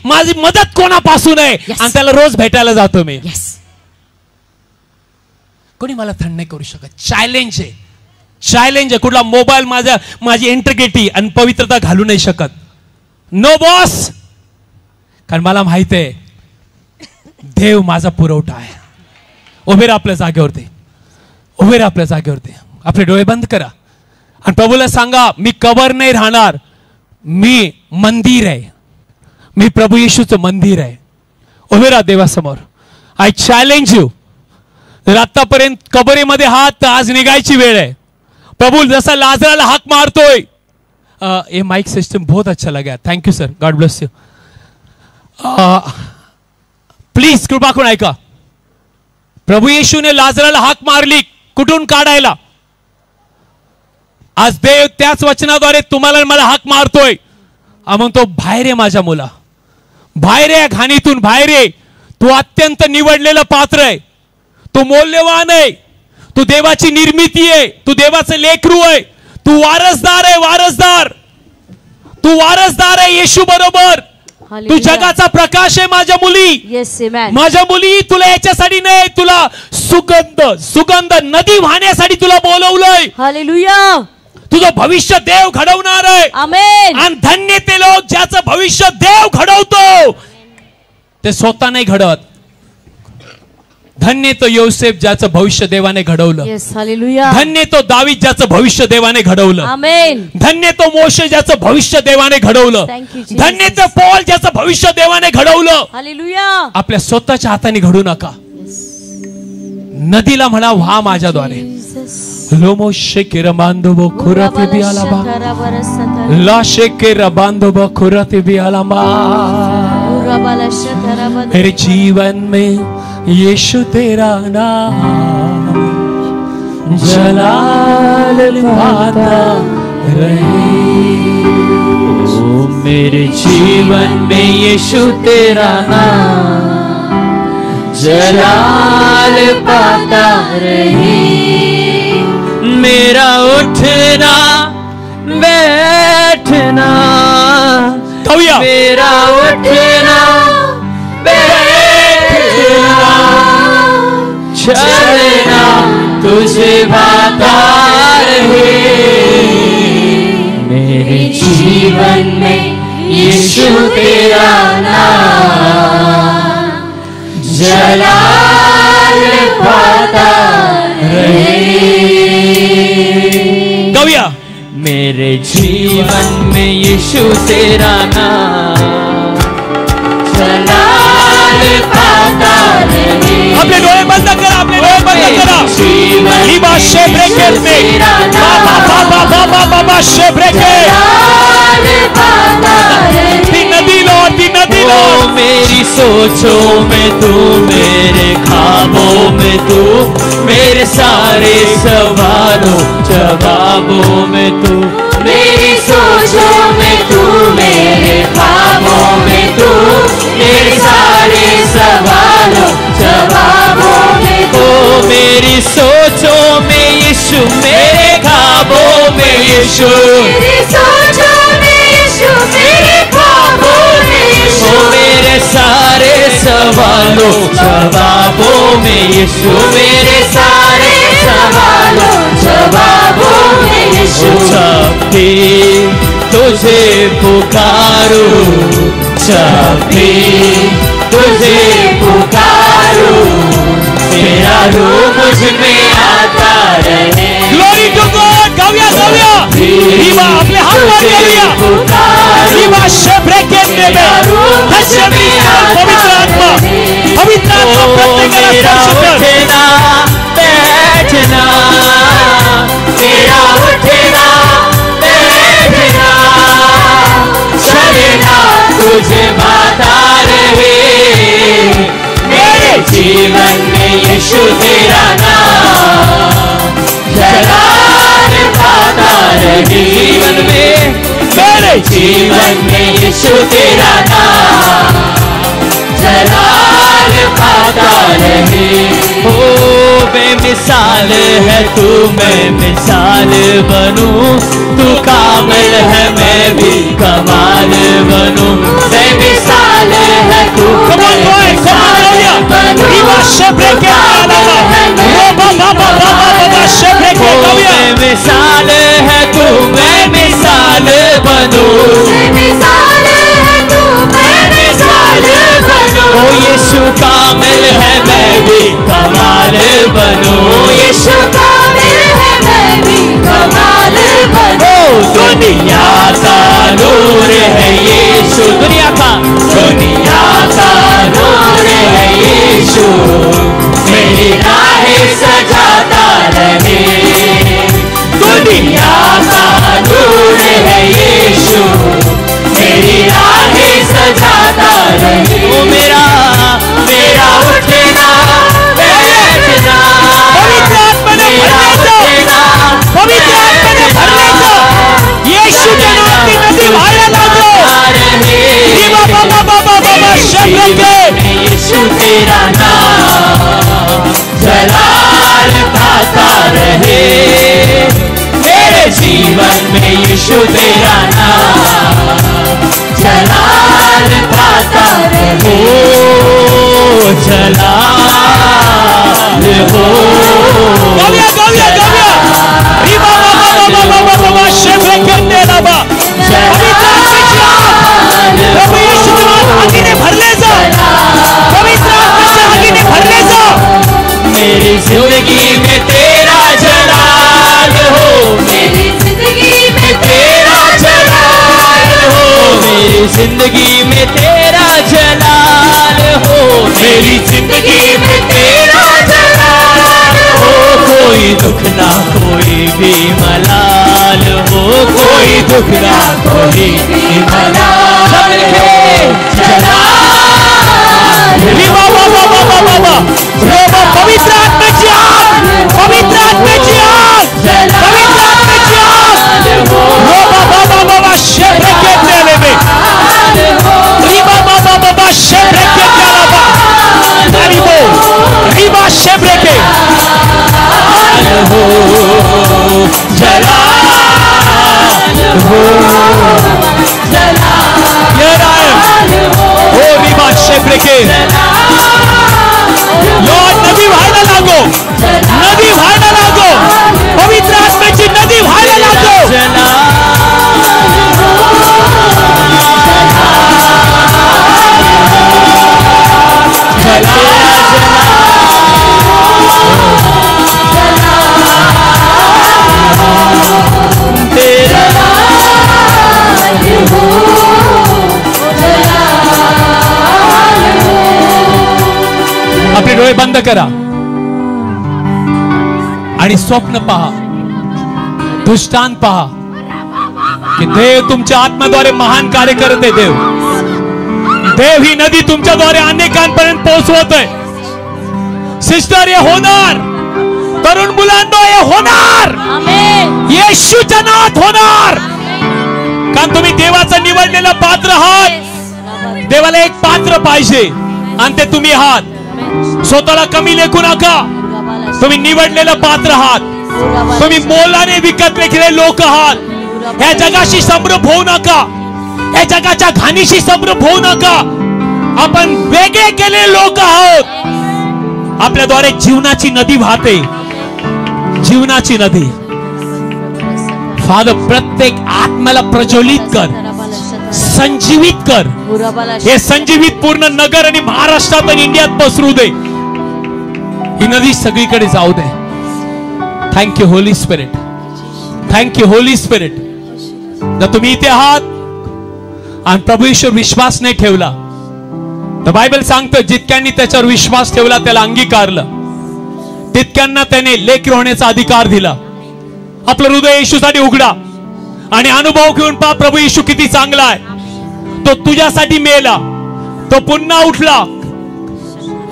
माझी मदत कोणापासून आहे. आणि त्याला रोज भेटायला जातो मी. कोणी मला थंड नाही करू शकत. चॅलेंज आहे, चॅलेंज आहे. कुठला मोबाईल माझी इंटिग्रिटी आणि पवित्रता घालू नाही शकत. नो बॉस, कारण मला माहित आहे देव माझा पुरवठा आहे. उभे राहा आपल्या जागेवरती, उभे राहा आपल्या जागेवरती. आपले डोळे बंद करा आणि प्रभूला सांगा, मी कबर नाही राहणार, मी मंदिर आहे, मी प्रभू येशूचं मंदिर आहे. उभे राहा देवासमोर. I challenge you. जर आतापर्यंत कबरीमध्ये हात, तर आज निघायची वेळ आहे. प्रभू जसा लाजराला हाक मारतोय. ये माइक सिस्टम बहुत अच्छा लगा. Thank you sir, God bless you. Please कृपा करून ऐका. प्रभू येशूने लाजराला हाक मारली कुठून काढायला. आज देव त्याच वचनाद्वारे तुम्हाला मला हाक मारतोय. मग तो बाहेर आहे माझ्या मुला, बाहेर आहे घाणीतून, बाहेर आहे. तू अत्यंत निवडलेलं पात्र आहे, तू मौल्यवान आहे, तू देवाची निर्मिती आहे, तू देवाचं लेकरू आहे, तू वारसदार आहे. वारसदार, तू वारसदार आहे येशू बरोबर. तू जगाचा प्रकाश आहे माझ्या मुली. माझ्या मुली, तुला याच्यासाठी नाही, तुला सुगंध नदी वाहण्यासाठी तुला बोलवलंय. हालेलुया. तुझं भविष्य देव घडवणार आहे. आमेन. आणि धन्य ते लोक ज्याचं भविष्य देव घडवतो, ते स्वतः नाही घडवत. धन्य तो योसेफ ज्याचं भविष्य देवाने घडवलं. धन्य तो दावीद ज्याचं भविष्य देवाने घडवलं. आमेन. धन्य तो मोशे ज्याचं भविष्य देवाने घडवलं. धन्य तो पौल ज्याचं भविष्य देवाने घडवलं. हालेलुया. आपल्या स्वतःच्या हाताने घडू नका. नदीला म्हणा, व्हा माझ्याद्वारे. लोमो शेके रबांदो खुराते भी आलाबा, ला शेके रबांदो खुराते भी आलाबा. मेरे जीवन में यीशु तेरा नाम जलाल पाता रहे. ओ मेरे जीवन में यीशु तेरा नाम जलाल पाता रहे. मेरा उठना बैठना, मेरा उठना चलना तुझे भाता रहे. मेरे जीवन में यीशु तेरा नाम जलाल पाता रहे. गौया. मेरे जीवन में यीशु तेरा नाम जलाल पाता रहे. अपने डोळे बंद करा, अपने डोळे बंद करा. लीबा शेब्रेकेल में बाबा बाबा बाबा बाबा शेब्रेकेल. दी नदी लो, दी नदी लो. मेरी सोचों में तू, मेरे ख्वाबों में तू, मेरे सारे सवालों जवाबों में तू. मेरी सोचों में तू, मेरे ख्वाबों में तू, मेरे सारे सवालों जवाबों में तू. मेरी सोचों में यीशु, मेरे ख्वाबों में यीशु, मेरी सोचों में यीशु, मेरे ख्वाबों में यीशु. मेरे सारे सवालों जवाबों में यीशु, मेरे सारे सवालों जवाबों में यीशु. जब भी तुझे पुकारूं, जब भी तुझे पुकारूं, मेरा रूह मुझ में आता रहे। Glory to God. गाऊया गाऊया रीवा आपले हात वर करूया रीवा शेब्रेकेट नेबे हशमी पवित्र आत्मा प्रत्येकाला स्पर्श बैठना तेरा उठना बैठना चलना तुझे भाता रहे मेरे जीवन में यीशु तेरा नाम जलाल पाता रहे। जीवन में मेरे जीवन में यीशु तेरा नाम जलाल पाता रहे। ओ बेमिसाल है तू मैं मिसाल बनूं तू कामिल है मैं भी कमाल बनूं बेमिसाल है तू मैं मिसाल बनूं बेमिसाल है तू मैं मिसाल बनूं बेमिसाल है तू मैं मिसाल बनूं ओ यीशु कामिल है मैं भी कमाल बनूं यीशु कामिल है मैं भी कमाल बनूं दुनिया का नूर है यीशु दुनिया का नूर है यीशु मेरी राहें सजाता रहे दुनिया का नूर है यीशु मेरी राहें सजाता रहे। ओ मेरा उठना बैठना पवित्र आत्मा ने भरने दो यीशु के नाम की नदी बहाया लागो रीवा बाबा शेब्रेकेट यीशु तेरा नाम जलाल पाता रहे मेरे जीवन में यीशु तेरा नाम जलाल पाता रहे जलाल हो गाऊया गाऊया गाऊया रीवा बाबा शेब्रेकेट ने लाबा पवित्र प्रभु यीशु के नाम आगीने भरले जा पवित्र आत्मा से आगीने भरले जा मेरी जिंदगी में तेरा जलाल हो मेरी जिंदगी में तेरा जलाल हो मेरी जिंदगी में तेरा जलाल हो मेरी जिंदगी में तेरा जलाल हो कोई दुख ना कोई भी मलाल हो कोई दुख ना कोई भी मलाल हो जलाल पवित्र आत्मा की आग पवित्र आत्मा की आग पवित्र आत्मा की आग बाबा शेब्रेकेट ने लेबे रीवा बाबा शेब्रेकेट ने लाबा नारीबो रीवा शेब्रेकेट हो जलाल हो जलाल हो रीवा शेब्रेकेट लॉर्ड नदी व्हायला लागो पवित्र आत्म्याची नदी व्हायला लागो आपले डोळे बंद करा आणि स्वप्न पहा दृष्टांत पहा की देव तुमच्या आत्म्याद्वारे महान कार्य करत आहे देव ही नदी तुमच्याद्वारे अनेकांपर्यंत पोहोचवत आहे सिस्टर हे होणार तरुण मुलांनो हे होणार येशूच्या नावात होणार कारण तुम्ही देवाचं निवडलेलं पात्र आहात देवाला एक पात्र पाहिजे आणि ते तुम्ही आहात स्वतःला कमी लेखू नका तुम्ही निवडलेलं पात्र आहात तुम्ही मोलाने विकत घेतलेले लोक आहात या जगाशी समरूप होऊ नका या जगाच्या घाणीशी समरूप होऊ नका आपण वेगळे केलेले लोक आहोत आपल्याद्वारे जीवनाची नदी वाहते जीवनाची नदी फादर प्रत्येक आत्म्याला प्रज्वलित कर संजीवित कर हे संजीवित पूर्ण नगर आणि महाराष्ट्रात आणि इंडियात पसरू दे ही नदी सगळीकडे जाऊ दे. Thank you holy spirit, thank you holy spirit. जर तुम्ही इथे आहात आणि प्रभू येशू विश्वास नाही ठेवला, तर बायबल सांगतं जितक्यांनी त्याच्यावर विश्वास ठेवला त्याला अंगीकारलं, तितक्यांना त्याने लेकरं होण्याचा अधिकार दिला. आपलं हृदय येशूसाठी उघडा आणि अनुभव घेऊन पहा प्रभू येशू किती चांगला आहे. तो तुझ्यासाठी मेला, तो पुन्हा उठला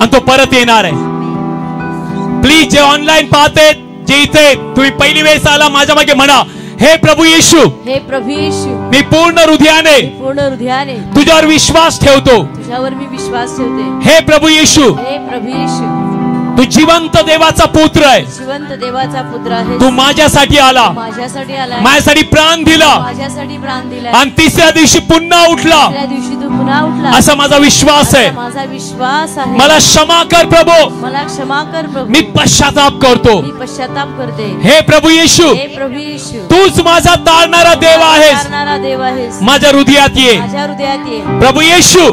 आणि तो परत येणार आहे. प्लीज जे ऑनलाईन पाहते, जे इथे तुम्ही पहिली वेळेस आला, माझ्या मागे म्हणा, हे प्रभू येशू, हे प्रभू येशू, मी पूर्ण हृदयाने तुझ्यावर विश्वास ठेवतो. तुझ्यावर मी विश्वास ठेवते. हे प्रभू येशू, हे प्रभू येशू, तू जिवंत देवाचा पुत्र आहे. जिवंत देवाचा पुत्र आहे. तू माझ्यासाठी आला, माझ्यासाठी आला, माझ्यासाठी प्राण दिला, माझ्यासाठी प्राण दिला आणि तिसऱ्या दिवशी पुन्हा उठला. तिसऱ्या दिवशी तू पुन्हा उठला, असा माझा विश्वास आहे. माझा विश्वास आहे. मला क्षमा कर प्रभू, मला क्षमा कर प्रभू, मी पश्चाताप करतो. मी पश्चाताप करते. हे प्रभू येशू, हे प्रभू येशू, तूच माझा तारणारा देव आहेस. तारणारा देव आहेस. माझ्या हृदयात ये. माझ्या हृदयात ये. प्रभू येशू,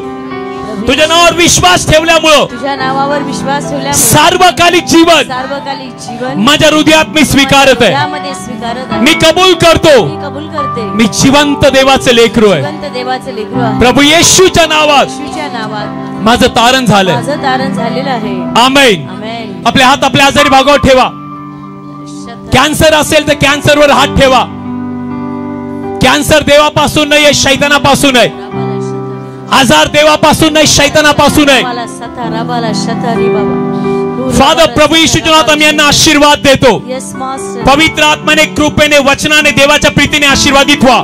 तुझ्या नावावर विश्वास ठेवल्यामुळं, तुझ्या नावावर विश्वास ठेवल्यामुळे सार्वकालिक जीवन, सार्वकालिक जीवन माझ्या हृदयात मी स्वीकारत आहे. त्यामध्ये स्वीकारत आहे. मी कबूल करतो, मी कबूल करते. मी जिवंत देवाचे लेकरू आहे. जिवंत देवाचे लेकरू आहे. प्रभू येशूच्या नावात येशूच्या नावात माझं तारण झालंय. माझं तारण झालेलं आहे. आमेन. आमेन. आपले हात आपल्या आजारी भागावर ठेवा. कॅन्सर असेल तर कॅन्सरवर हात ठेवा. कॅन्सर देवापासून नाही, शैतानापासून आहे. आजार देवापासून नाही, शैतानापासून आहे. फादर, प्रभू येशूच्या नावात आम्ही यांना आशीर्वाद देतो. पवित्र आत्म्याने, कृपेने, वचनाने, देवाच्या प्रीतीने आशीर्वादित व्हा.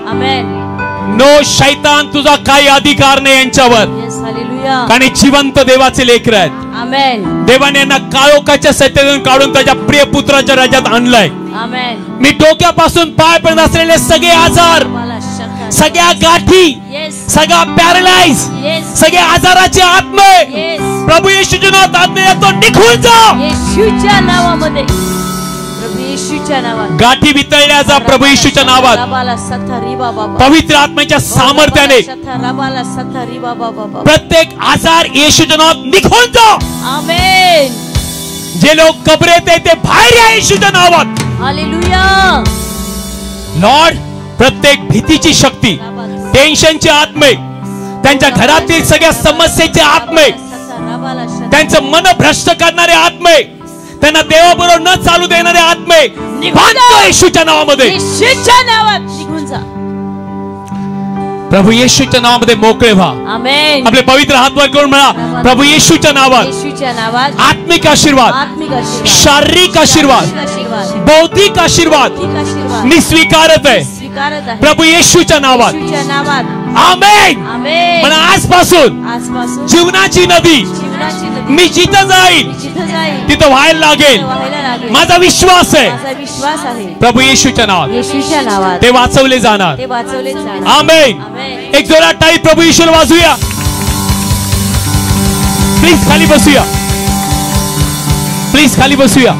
नो शैतान, तुझा काही अधिकार नाही यांच्यावर, कारण जिवंत देवाचे लेकरं आहेत. देवाने यांना काळोखाच्या सत्तेतून काढून त्याच्या प्रिय पुत्राच्या राज्यात आणलंय. मी डोक्यापासून पायापर्यंत असलेले सगळे आजार, सगळ्या गाठी, सगळा पॅरालाइज, सगळ्या आजाराचे आत्मे प्रभू येशूच्या नावात आज्ञा देतो, निघून जा. येशूच्या नावामध्ये, प्रभू येशूच्या नावात गाठी वितळल्या जा. प्रभू येशूच्या नावात, पवित्र आत्म्याच्या सामर्थ्याने प्रत्येक आजार येशूच्या नावात निघून जा. आमेन. जे लोक कबरेत आहेत ते बाहेर या येशूच्या नावात. हालेलुया. लॉर्ड, प्रत्येक भीतीची शक्ती, टेन्शनचे आत्मे, त्यांच्या घरातील सगळ्या समस्येचे आत्मे, त्यांचं मन भ्रष्ट करणारे आत्मे, त्यांना देवाबरोबर न चालू देणारे आत्मे, बांधतो येशूच्या नावामध्ये. येशूच्या नावात निघून जा. प्रभू येशूच्या नावामध्ये मोकळे व्हा. आमेन. आपले पवित्र हात वर करून म्हणा, प्रभू येशूच्या नावात, येशूच्या नावात आत्मिक आशीर्वाद, शारीरिक आशीर्वाद, बौद्धिक आशीर्वाद मी स्वीकारत आहे. प्रभू येशूच्या नावात. आमेन. पण आजपासून जीवनाची नदी मी जिथं जाईल तिथं व्हायला लागेल. माझा विश्वास आहे प्रभू येशूच्या नावात ते वाचवले जाणार. आमेन. एक जोरात टाळी प्रभू येशूला वाजूया. प्लीज खाली बसूया, प्लीज खाली बसूया.